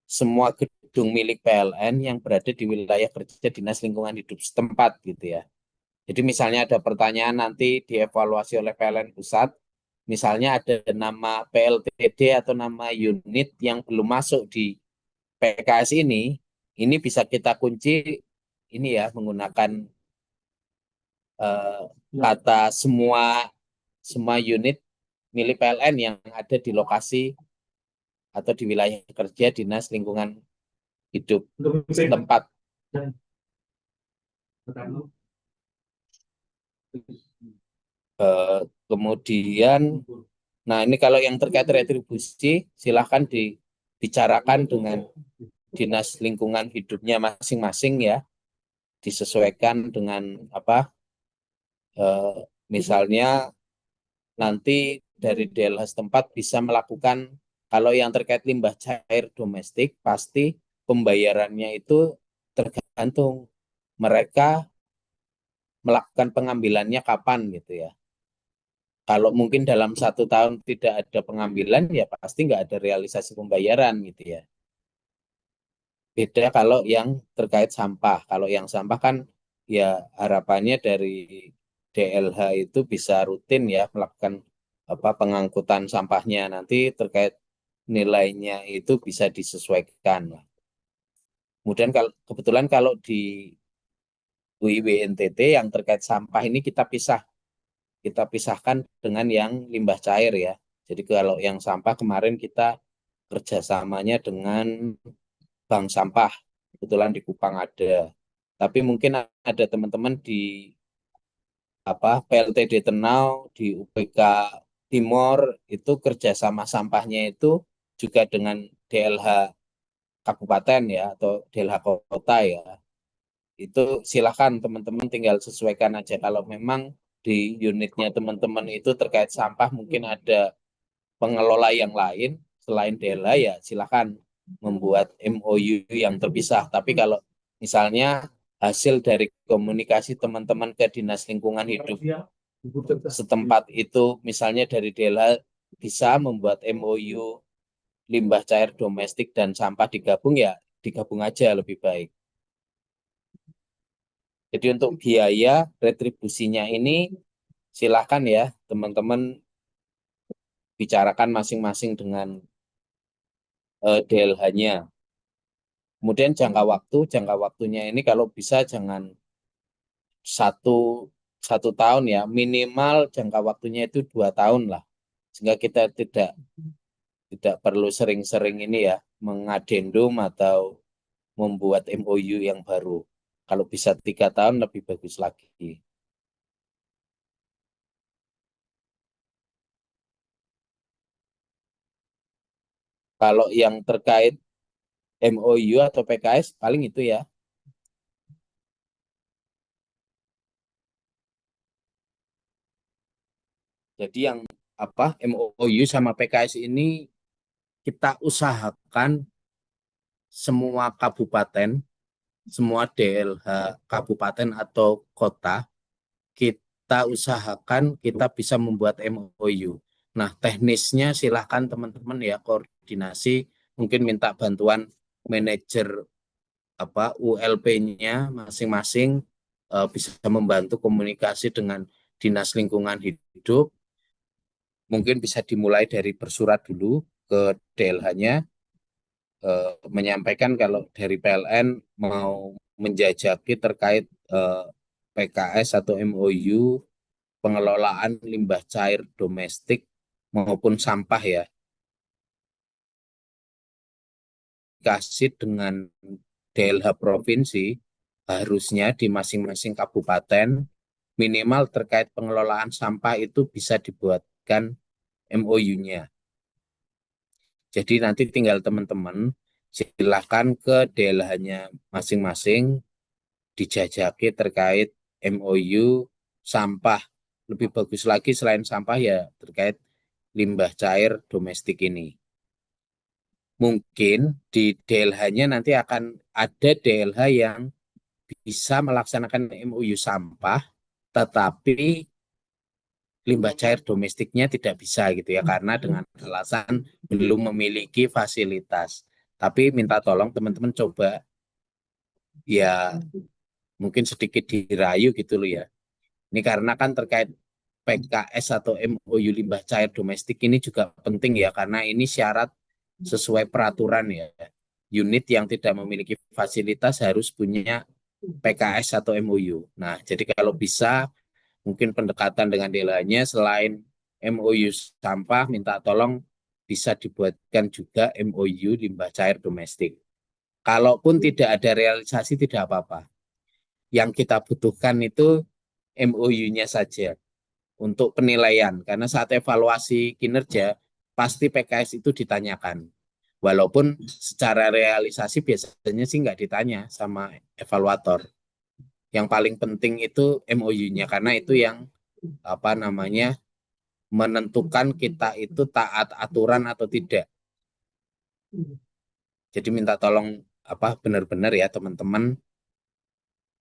semua gedung milik PLN yang berada di wilayah kerja Dinas Lingkungan Hidup setempat gitu ya. Jadi misalnya ada pertanyaan nanti dievaluasi oleh PLN pusat, misalnya ada nama PLTD atau nama unit yang belum masuk di PKS ini bisa kita kunci ini ya menggunakan eh, kata semua semua unit milik PLN yang ada di lokasi atau di wilayah kerja Dinas Lingkungan Hidup setempat. Eh, Kemudian, nah ini kalau yang terkait retribusi, silahkan dibicarakan dengan Dinas Lingkungan Hidupnya masing-masing ya, disesuaikan dengan apa, eh, misalnya nanti dari DLH setempat bisa melakukan, kalau yang terkait limbah cair domestik, pasti pembayarannya itu tergantung mereka melakukan pengambilannya kapan gitu ya. Kalau mungkin dalam 1 tahun tidak ada pengambilan, ya pasti nggak ada realisasi pembayaran gitu ya. Beda kalau yang terkait sampah. Kalau yang sampah kan ya harapannya dari DLH itu bisa rutin ya melakukan apa pengangkutan sampahnya. Nanti terkait nilainya itu bisa disesuaikan lah. Kemudian kalau kebetulan kalau di UIW NTT yang terkait sampah ini kita pisahkan dengan yang limbah cair ya. Jadi kalau yang sampah kemarin kita kerjasamanya dengan bank sampah. Kebetulan di Kupang ada. Tapi mungkin ada teman-teman di PLTD Tenau, di UPK Timor itu kerjasama sampahnya itu juga dengan DLH kabupaten ya atau DLH kota ya. Itu silakan teman-teman tinggal sesuaikan aja. Kalau memang di unitnya teman-teman itu terkait sampah mungkin ada pengelola yang lain selain DLH ya silakan membuat MOU yang terpisah. Tapi kalau misalnya hasil dari komunikasi teman-teman ke Dinas Lingkungan Hidup setempat itu misalnya dari DLH bisa membuat MOU limbah cair domestik dan sampah digabung ya digabung aja lebih baik. Jadi untuk biaya retribusinya ini silakan ya teman-teman bicarakan masing-masing dengan DLH-nya. Kemudian jangka waktunya ini kalau bisa jangan satu satu tahun ya, minimal jangka waktunya itu 2 tahun lah, sehingga kita tidak tidak perlu sering-sering ini ya mengadendum atau membuat MOU yang baru. Kalau bisa 3 tahun lebih bagus lagi. Kalau yang terkait MOU atau PKS paling itu ya. Jadi yang MOU sama PKS ini kita usahakan semua kabupaten, semua DLH kabupaten atau kota, kita usahakan kita bisa membuat MOU. Nah, teknisnya silahkan teman-teman ya koordinasi, mungkin minta bantuan manajer ULP-nya masing-masing bisa membantu komunikasi dengan Dinas Lingkungan Hidup. Mungkin bisa dimulai dari bersurat dulu ke DLH-nya menyampaikan kalau dari PLN mau menjajaki terkait PKS atau MOU pengelolaan limbah cair domestik maupun sampah ya, kasih dengan DLH provinsi harusnya di masing-masing kabupaten minimal terkait pengelolaan sampah itu bisa dibuatkan MOU-nya. Jadi nanti tinggal teman-teman silakan ke DLH-nya masing-masing dijajaki terkait MOU sampah. Lebih bagus lagi selain sampah ya terkait limbah cair domestik ini. Mungkin di DLH-nya nanti akan ada DLH yang bisa melaksanakan MOU sampah, tetapi limbah cair domestiknya tidak bisa gitu ya, karena dengan alasan belum memiliki fasilitas. Tapi minta tolong teman-teman coba ya mungkin sedikit dirayu gitu loh ya. Ini karena kan terkait PKS atau MOU limbah cair domestik ini juga penting ya, karena ini syarat sesuai peraturan ya. Unit yang tidak memiliki fasilitas harus punya PKS atau MOU. Nah, jadi kalau bisa mungkin pendekatan dengan DLH-nya selain MOU sampah, minta tolong bisa dibuatkan juga MOU limbah cair domestik. Kalaupun tidak ada realisasi tidak apa-apa. Yang kita butuhkan itu MOU-nya saja untuk penilaian. Karena saat evaluasi kinerja, pasti PKS itu ditanyakan. Walaupun secara realisasi biasanya sih nggak ditanya sama evaluator. Yang paling penting itu MOU-nya, karena itu yang menentukan kita itu taat aturan atau tidak. Jadi minta tolong benar-benar ya teman-teman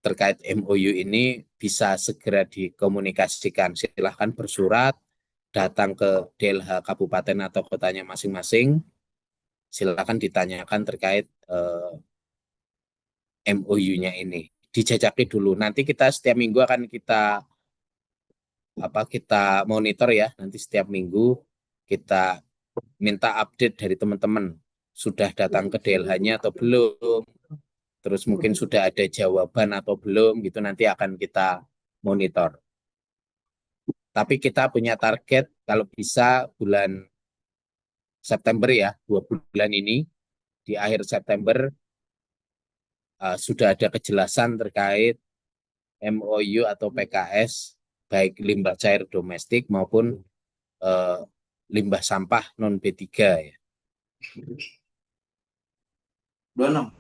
terkait MOU ini bisa segera dikomunikasikan. Silahkan bersurat, datang ke DLH kabupaten atau kotanya masing-masing. Silahkan ditanyakan terkait MOU-nya ini. Dijajaki dulu. Nanti kita setiap minggu akan kita monitor ya. Nanti setiap minggu kita minta update dari teman-teman. Sudah datang ke DLH-nya atau belum? Terus mungkin sudah ada jawaban atau belum gitu, nanti akan kita monitor. Tapi kita punya target kalau bisa bulan September ya, 2 bulan ini, di akhir September sudah ada kejelasan terkait MOU atau PKS, baik limbah cair domestik maupun uh, limbah sampah non B3 ya. 26.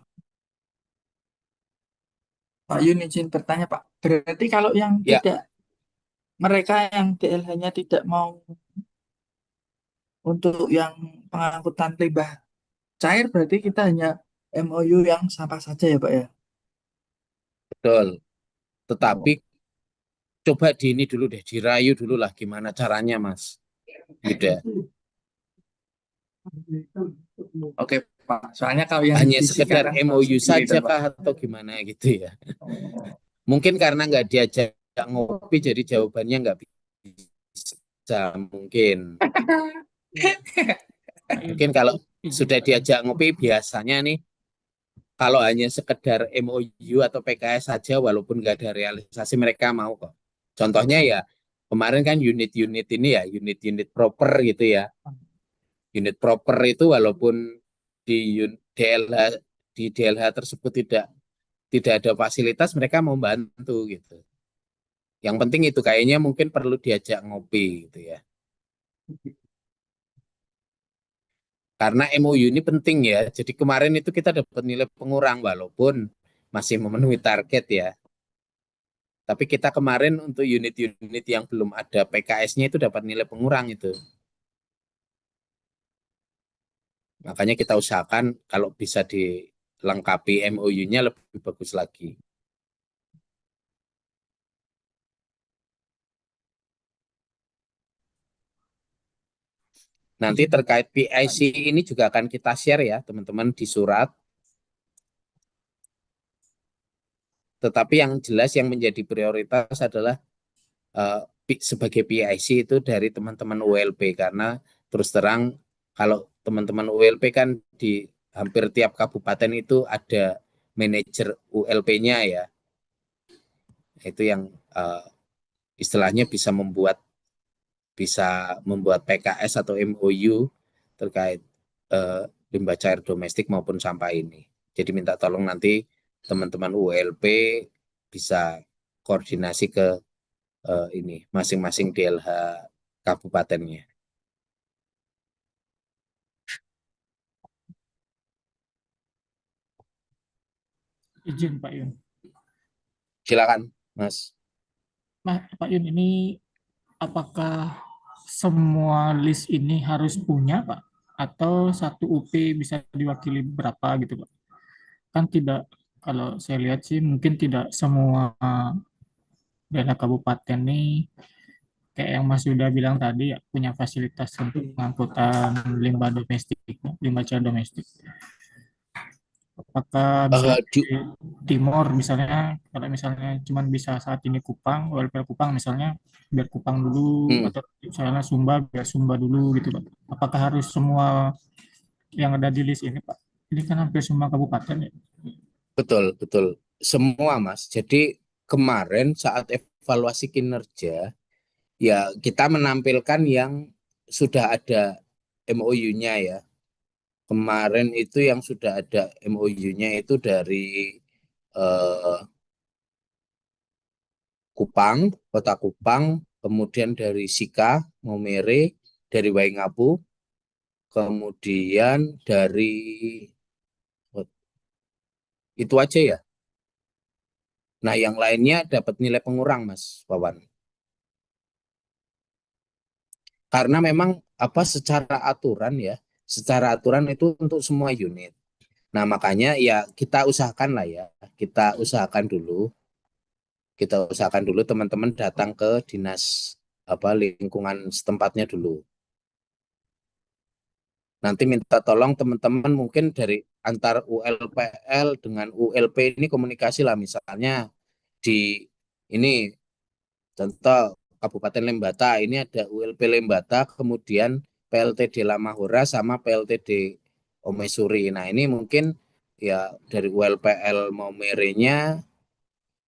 Pak Yun izin bertanya Pak. Berarti kalau yang Ya, tidak, mereka yang DLH-nya tidak mau untuk yang pengangkutan limbah cair, berarti kita hanya MOU yang sampah saja ya Pak ya? betul. Oh. Tetapi coba di ini dulu deh, dirayu dulu lah gimana caranya, Mas Yuda. Oke Pak, soalnya kalau yang Hanya dibisihkan sekedar kan harus MOU clear kan saja Pak. kah atau gimana gitu ya. Oh. Mungkin karena nggak diajak ngopi, jadi jawabannya nggak bisa. Mungkin. Mungkin kalau sudah diajak ngopi, biasanya nih, kalau hanya sekedar MOU atau PKS saja, walaupun nggak ada realisasi, mereka mau kok. Contohnya ya, kemarin kan unit-unit ini ya, unit-unit proper gitu ya. Unit proper itu walaupun di DLH di DLH tersebut tidak ada fasilitas, mereka mau bantu gitu. Yang penting itu kayaknya mungkin perlu diajak ngopi gitu ya. Karena MOU ini penting ya. Jadi kemarin itu kita dapat nilai pengurang walaupun masih memenuhi target ya. Tapi kita kemarin untuk unit-unit yang belum ada PKS-nya itu dapat nilai pengurang itu. Makanya kita usahakan kalau bisa dilengkapi MOU-nya lebih bagus lagi. Nanti Izin terkait Pak. PIC ini juga akan kita share ya teman-teman di surat. Tetapi yang jelas yang menjadi prioritas adalah uh, sebagai PIC itu dari teman-teman ULP karena terus terang kalau teman-teman ULP kan di hampir tiap kabupaten itu ada manajer ULP-nya ya. Itu yang istilahnya bisa membuat PKS atau MOU terkait uh, limbah cair domestik maupun sampah ini. Jadi minta tolong nanti teman-teman ULP bisa koordinasi ke ini masing-masing DLH kabupatennya. Izin Pak Yun. Silakan, Mas. Nah, Pak Yun, ini apakah semua list ini harus punya, Pak? Atau satu UP bisa diwakili berapa gitu, Pak? Kan tidak, kalau saya lihat sih mungkin tidak semua daerah kabupaten ini kayak yang Mas Yuda bilang tadi ya, punya fasilitas untuk pengangkutan limbah domestik, limbah cair domestik. Apakah misalnya Uh, di, di Timor misalnya kalau misalnya cuman bisa saat ini Kupang, WLP Kupang misalnya biar Kupang dulu hmm, atau misalnya Sumba biar Sumba dulu gitu Pak. Apakah harus semua yang ada di list ini Pak? Ini kan hampir semua kabupaten ya. betul, betul. Semua, Mas. Jadi kemarin saat evaluasi kinerja, ya kita menampilkan yang sudah ada MOU-nya ya. Kemarin itu yang sudah ada MOU-nya itu dari eh, Kupang, Kota Kupang, kemudian dari Sika, Maumere, dari Waingapu, kemudian dari itu aja ya. Nah, yang lainnya dapat nilai pengurang, Mas Wawan. Karena memang apa secara aturan itu untuk semua unit. Nah, makanya ya kita usahakan dulu teman-teman datang ke dinas apa lingkungan setempatnya dulu. Nanti minta tolong teman-teman mungkin dari antar ULPL dengan ULP ini komunikasi lah misalnya di ini contoh Kabupaten Lembata ini ada ULP Lembata kemudian PLTD Lamahora sama PLTD Omesuri. Nah ini mungkin ya dari ULPL Maumerenya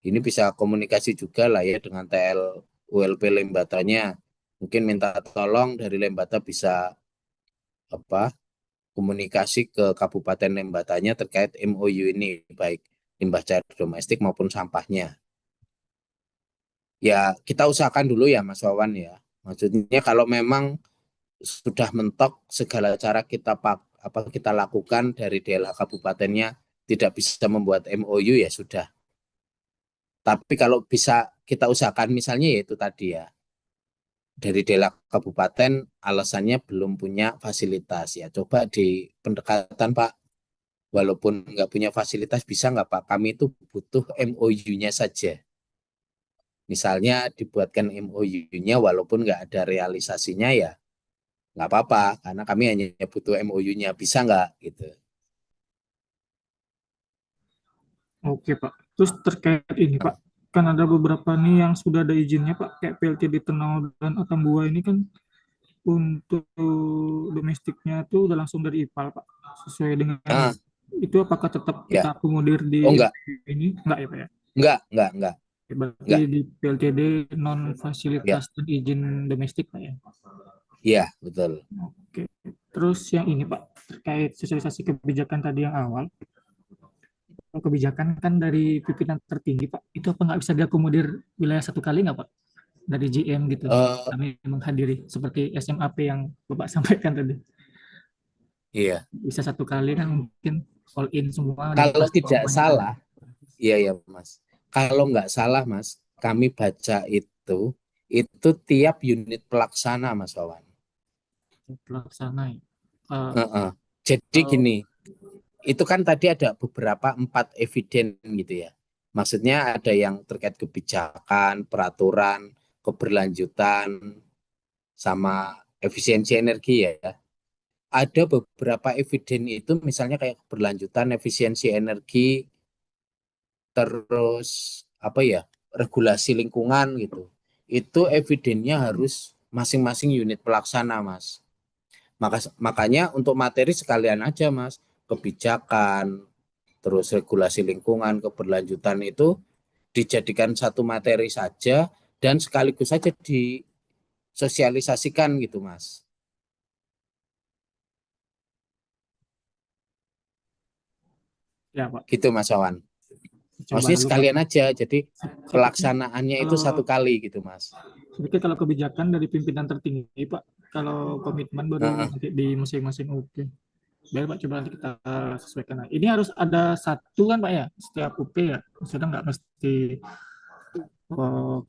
ini bisa komunikasi juga lah ya dengan TL ULP Lembatanya. Mungkin minta tolong dari Lembata bisa apa komunikasi ke Kabupaten Lembatanya terkait MOU ini, baik limbah cair domestik maupun sampahnya. Ya, kita usahakan dulu ya Mas Wawan ya. Maksudnya kalau memang sudah mentok segala cara kita lakukan dari DLH kabupatennya tidak bisa membuat MOU ya sudah. Tapi kalau bisa kita usahakan misalnya yaitu tadi ya dari DLH kabupaten alasannya belum punya fasilitas ya coba di pendekatan Pak walaupun nggak punya fasilitas bisa nggak Pak kami itu butuh MOU-nya saja. Misalnya dibuatkan MOU-nya walaupun nggak ada realisasinya ya nggak apa-apa karena kami hanya butuh MOU-nya bisa nggak gitu. Oke, Pak. Terus terkait ini, Pak, kan ada beberapa nih yang sudah ada izinnya, Pak, kayak PLTD Tenau dan Atambua ini kan untuk domestiknya tuh udah langsung dari IPAL, Pak, sesuai dengan ini. Ah, Itu apakah tetap kita ya. akomodir di Oh enggak, ini? Enggak ya, Pak ya? enggak, Berarti enggak. di PLTD non Ya, fasilitas dan izin domestik, Pak ya? iya betul. Oke. Terus yang ini, Pak, terkait sosialisasi kebijakan tadi yang awal, kalau kebijakan kan dari pimpinan tertinggi, Pak, itu apa nggak bisa diakomodir wilayah satu kali nggak, Pak? Dari GM gitu. Eh, Kami menghadiri seperti SMAP yang Bapak sampaikan tadi. iya. Bisa satu kali kan mungkin all in semua Kalau dibahas tidak semuanya kan. salah, iya ya Mas. Kalau nggak salah Mas, kami baca itu tiap unit pelaksana Mas Wawan. Pelaksana ya. Eh, Heeh. Jadi kalau gini, itu kan tadi ada beberapa 4 eviden gitu ya. Maksudnya ada yang terkait kebijakan, peraturan, keberlanjutan, sama efisiensi energi ya. Ada beberapa eviden itu misalnya kayak keberlanjutan, efisiensi energi, terus apa ya, regulasi lingkungan gitu. Itu evidennya harus masing-masing unit pelaksana, Mas. Makanya untuk materi sekalian aja, Mas. Kebijakan, terus regulasi lingkungan, keberlanjutan itu dijadikan satu materi saja dan sekaligus saja disosialisasikan gitu, Mas. ya Pak, Gitu, Mas Wawan. coba Maksudnya dulu Pak. sekalian aja, jadi Sepertinya pelaksanaannya itu kalau satu kali gitu, Mas. sepertinya kalau kebijakan dari pimpinan tertinggi Pak, kalau komitmen baru Heeh. nanti di masing-masing UP. Baik Pak, coba nanti kita sesuaikan. Ini harus ada satu kan Pak ya, setiap UP ya. Maksudnya nggak mesti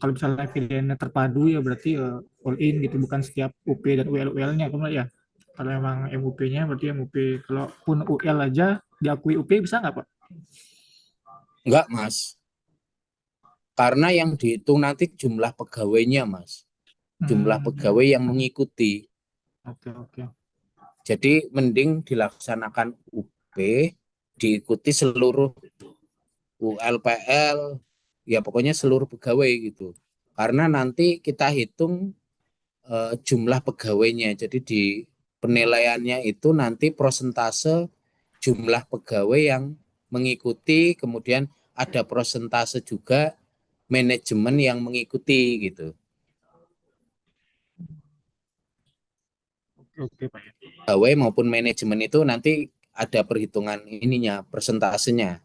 kalau misalnya evidennya terpadu ya berarti all in gitu, bukan setiap UP dan UL-UL-nya kan Pak ya. Kalau memang MUP-nya berarti MUP. Kalaupun UL aja diakui UP bisa nggak Pak? Enggak, Mas. Karena yang dihitung nanti jumlah pegawainya, Mas. Jumlah Hmm, pegawai yang mengikuti. oke oke. Jadi mending dilaksanakan UP, diikuti seluruh ULPL, ya pokoknya seluruh pegawai gitu. Karena nanti kita hitung jumlah pegawainya. Jadi di penilaiannya itu nanti prosentase jumlah pegawai yang mengikuti, kemudian ada prosentase juga manajemen yang mengikuti gitu. Oke oke Pak ya. Pegawai maupun manajemen itu nanti ada perhitungan ininya, persentasenya.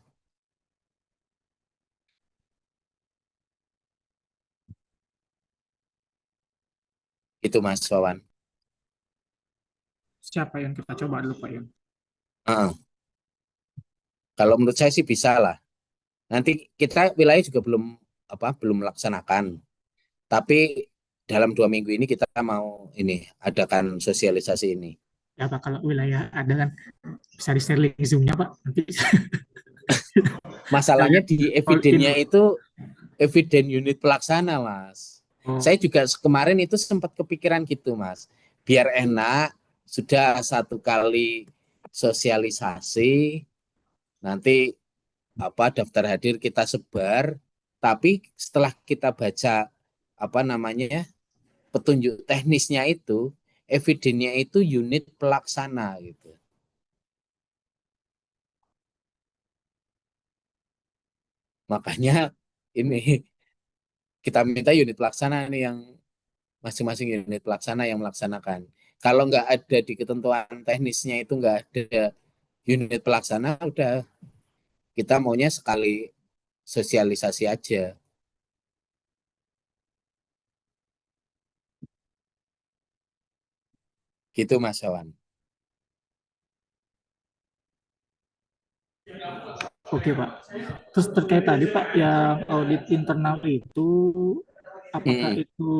Itu Mas Wawan. Siapa yang kita coba dulu Pak ya? Heeh. Kalau menurut saya sih bisa lah. Nanti kita wilayah juga belum melaksanakan. Tapi dalam 2 minggu ini kita mau ini adakan sosialisasi ini. Ya Pak, kalau wilayah ada kan bisa di-share link Zoom-nya Pak. Nanti Masalahnya kalian di all in evidennya Pak. itu eviden unit pelaksana, Mas. Oh, Saya juga kemarin itu sempat kepikiran gitu, Mas. Biar enak, sudah satu kali sosialisasi, nanti daftar hadir kita sebar, tapi setelah kita baca apa namanya petunjuk teknisnya itu, evidennya itu unit pelaksana gitu. Makanya ini kita minta unit pelaksana nih yang masing-masing unit pelaksana yang melaksanakan. Kalau nggak ada di ketentuan teknisnya itu nggak ada unit pelaksana, udah kita maunya sekali sosialisasi aja gitu Mas Awan. Oke, Pak. Terus terkait tadi, Pak, yang audit internal itu, apakah Mm-mm. itu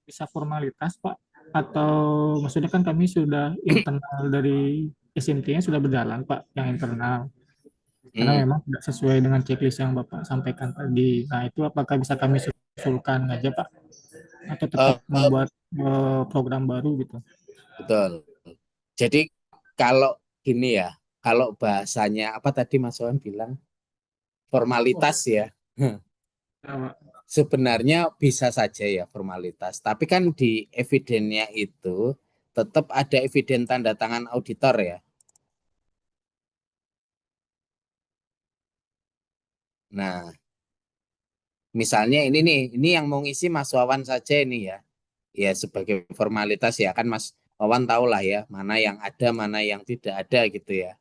bisa formalitas, Pak? Atau maksudnya kan kami sudah internal dari SMT-nya sudah berjalan, Pak, yang internal. Karena Mm-mm. memang tidak sesuai dengan checklist yang Bapak sampaikan tadi. Nah, itu apakah bisa kami usulkan aja, Pak? Atau tetap Eh, eh, membuat program baru gitu? betul. Jadi kalau gini ya, kalau bahasanya apa tadi Mas Awan bilang formalitas ya. Ya, Pak. Sebenarnya bisa saja ya formalitas, tapi kan di evidennya itu tetap ada eviden tanda tangan auditor ya. Nah, misalnya ini nih, ini yang mau ngisi Mas Wawan saja ini ya. Ya sebagai formalitas ya kan Mas Wawan tahu lah ya, mana yang ada, mana yang tidak ada gitu ya.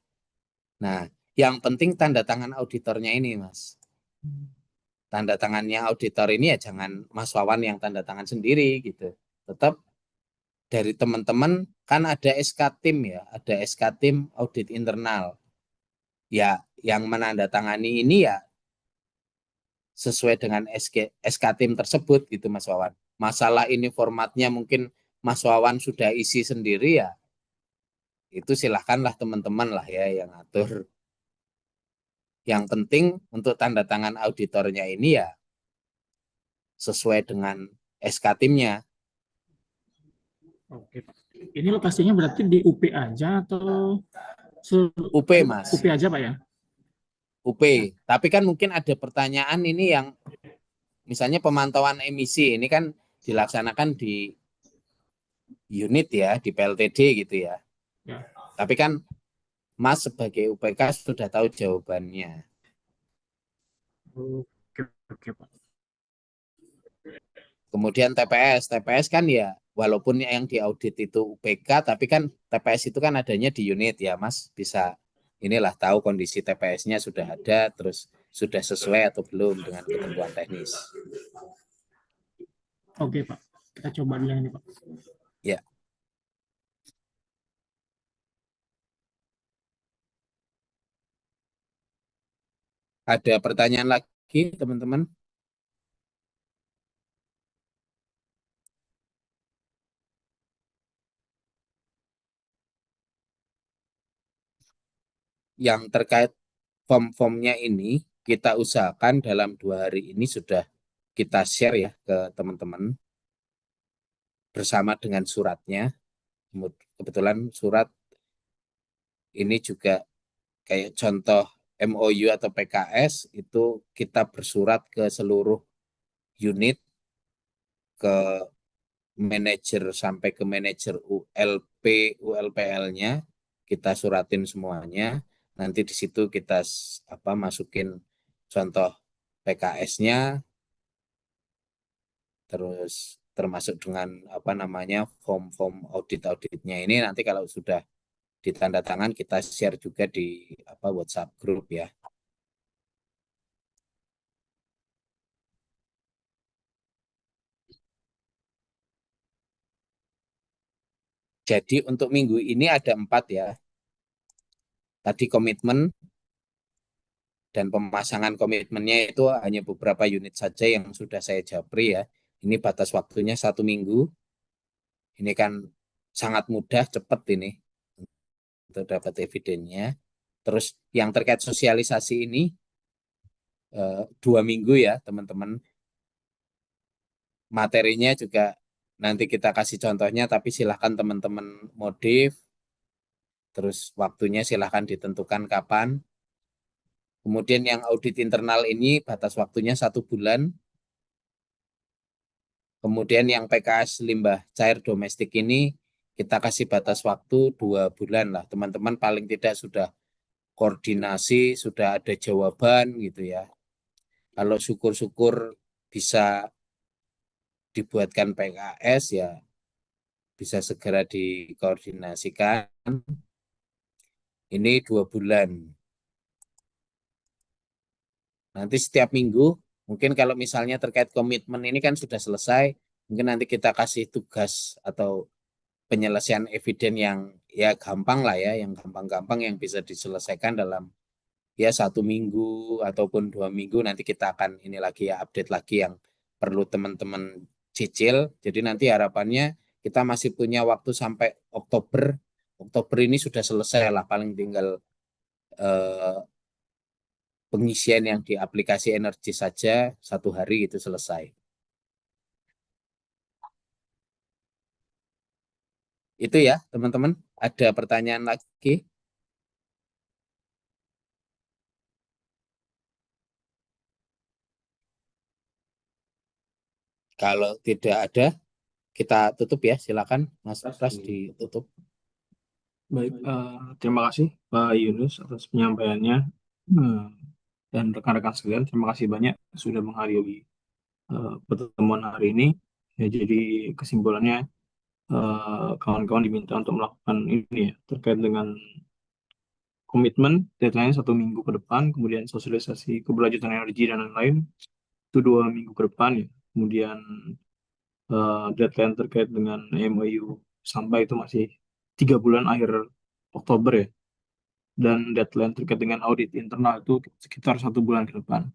Nah, yang penting tanda tangan auditornya ini Mas. Tanda tangannya auditor ini ya jangan Mas Wawan yang tanda tangan sendiri gitu. Tetap dari teman-teman kan ada SK tim ya, ada SK tim audit internal. Ya, yang menandatangani ini ya sesuai dengan SK tim tersebut gitu Mas Wawan. Masalah ini formatnya mungkin Mas Wawan sudah isi sendiri ya, itu silahkanlah teman-teman lah ya yang atur. Yang penting untuk tanda tangan auditornya ini ya sesuai dengan SK timnya. Oke, Pak. Ini lokasinya berarti di UP aja atau UP UP Mas, aja, Pak ya? UP. Tapi kan mungkin ada pertanyaan ini yang misalnya pemantauan emisi ini kan dilaksanakan di unit ya, di PLTD gitu ya. Ya. Tapi kan Mas sebagai UPK sudah tahu jawabannya. Oke, oke, Pak. Kemudian TPS kan ya walaupun yang diaudit itu UPK, tapi kan TPS itu kan adanya di unit ya, Mas. Bisa inilah tahu kondisi TPS-nya sudah ada, terus sudah sesuai atau belum dengan ketentuan teknis. Oke, Pak. Kita coba dulu yang ini, Pak. Ya, ada pertanyaan lagi, teman-teman? Yang terkait form-formnya ini, kita usahakan dalam 2 hari ini sudah kita share ya ke teman-teman bersama dengan suratnya. Kebetulan surat ini juga kayak contoh MOU atau PKS itu kita bersurat ke seluruh unit, ke manajer sampai ke manajer ULP, ULPL-nya, kita suratin semuanya. Nanti di situ kita apa masukin contoh PKS-nya, terus termasuk dengan apa namanya form-form audit-auditnya ini nanti kalau sudah ditanda tangan kita share juga di apa WhatsApp group ya. Jadi untuk minggu ini ada 4 ya. Tadi komitmen dan pemasangan komitmennya itu hanya beberapa unit saja yang sudah saya japri ya. Ini batas waktunya 1 minggu. Ini kan sangat mudah, cepat ini untuk dapat evidennya. Terus yang terkait sosialisasi ini 2 minggu ya teman-teman. Materinya juga nanti kita kasih contohnya, tapi silahkan teman-teman modif. Terus waktunya silahkan ditentukan kapan. Kemudian yang audit internal ini batas waktunya 1 bulan. Kemudian yang PKS limbah cair domestik ini kita kasih batas waktu 2 bulan lah. Teman-teman paling tidak sudah koordinasi, sudah ada jawaban gitu ya. Kalau syukur-syukur bisa dibuatkan PKS ya bisa segera dikoordinasikan. Ini 2 bulan. Nanti setiap minggu, mungkin kalau misalnya terkait komitmen ini kan sudah selesai, mungkin nanti kita kasih tugas atau penyelesaian eviden yang ya gampang lah ya, yang gampang-gampang yang bisa diselesaikan dalam ya 1 minggu ataupun 2 minggu. Nanti kita akan ini lagi ya, update lagi yang perlu teman-teman cicil. Jadi nanti harapannya kita masih punya waktu sampai Oktober. Oktober ini sudah selesai lah, paling tinggal eh, pengisian yang di aplikasi energi saja 1 hari itu selesai. Itu ya teman-teman. Ada pertanyaan lagi? Kalau tidak ada, kita tutup ya. Silakan Mas Pras ditutup. Baik, terima kasih Pak Yunus atas penyampaiannya. Eh, dan rekan-rekan sekalian, terima kasih banyak sudah menghadiri pertemuan hari ini. Ya, jadi kesimpulannya kawan-kawan diminta untuk melakukan ini ya, terkait dengan komitmen, deadline 1 minggu ke depan, kemudian sosialisasi keberlanjutan energi dan lain-lain itu 2 minggu ke depan ya. Kemudian deadline terkait dengan MOU sampai itu masih 3 bulan akhir Oktober ya. Dan deadline terkait dengan audit internal itu sekitar 1 bulan ke depan.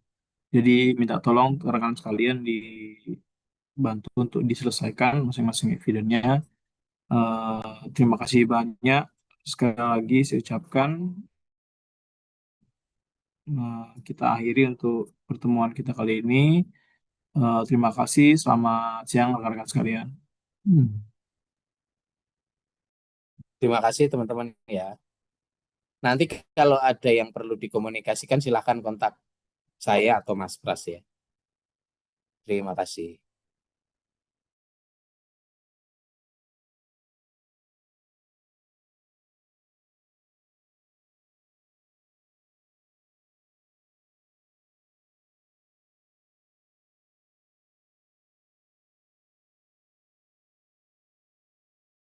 Jadi minta tolong ke rekan sekalian dibantu untuk diselesaikan masing-masing evidennya. Terima kasih banyak. Sekali lagi saya ucapkan kita akhiri untuk pertemuan kita kali ini. Terima kasih. Selamat siang rekan-rekan sekalian. Terima kasih teman-teman ya. Nanti kalau ada yang perlu dikomunikasikan, silakan kontak saya atau Mas Pras ya. Terima kasih.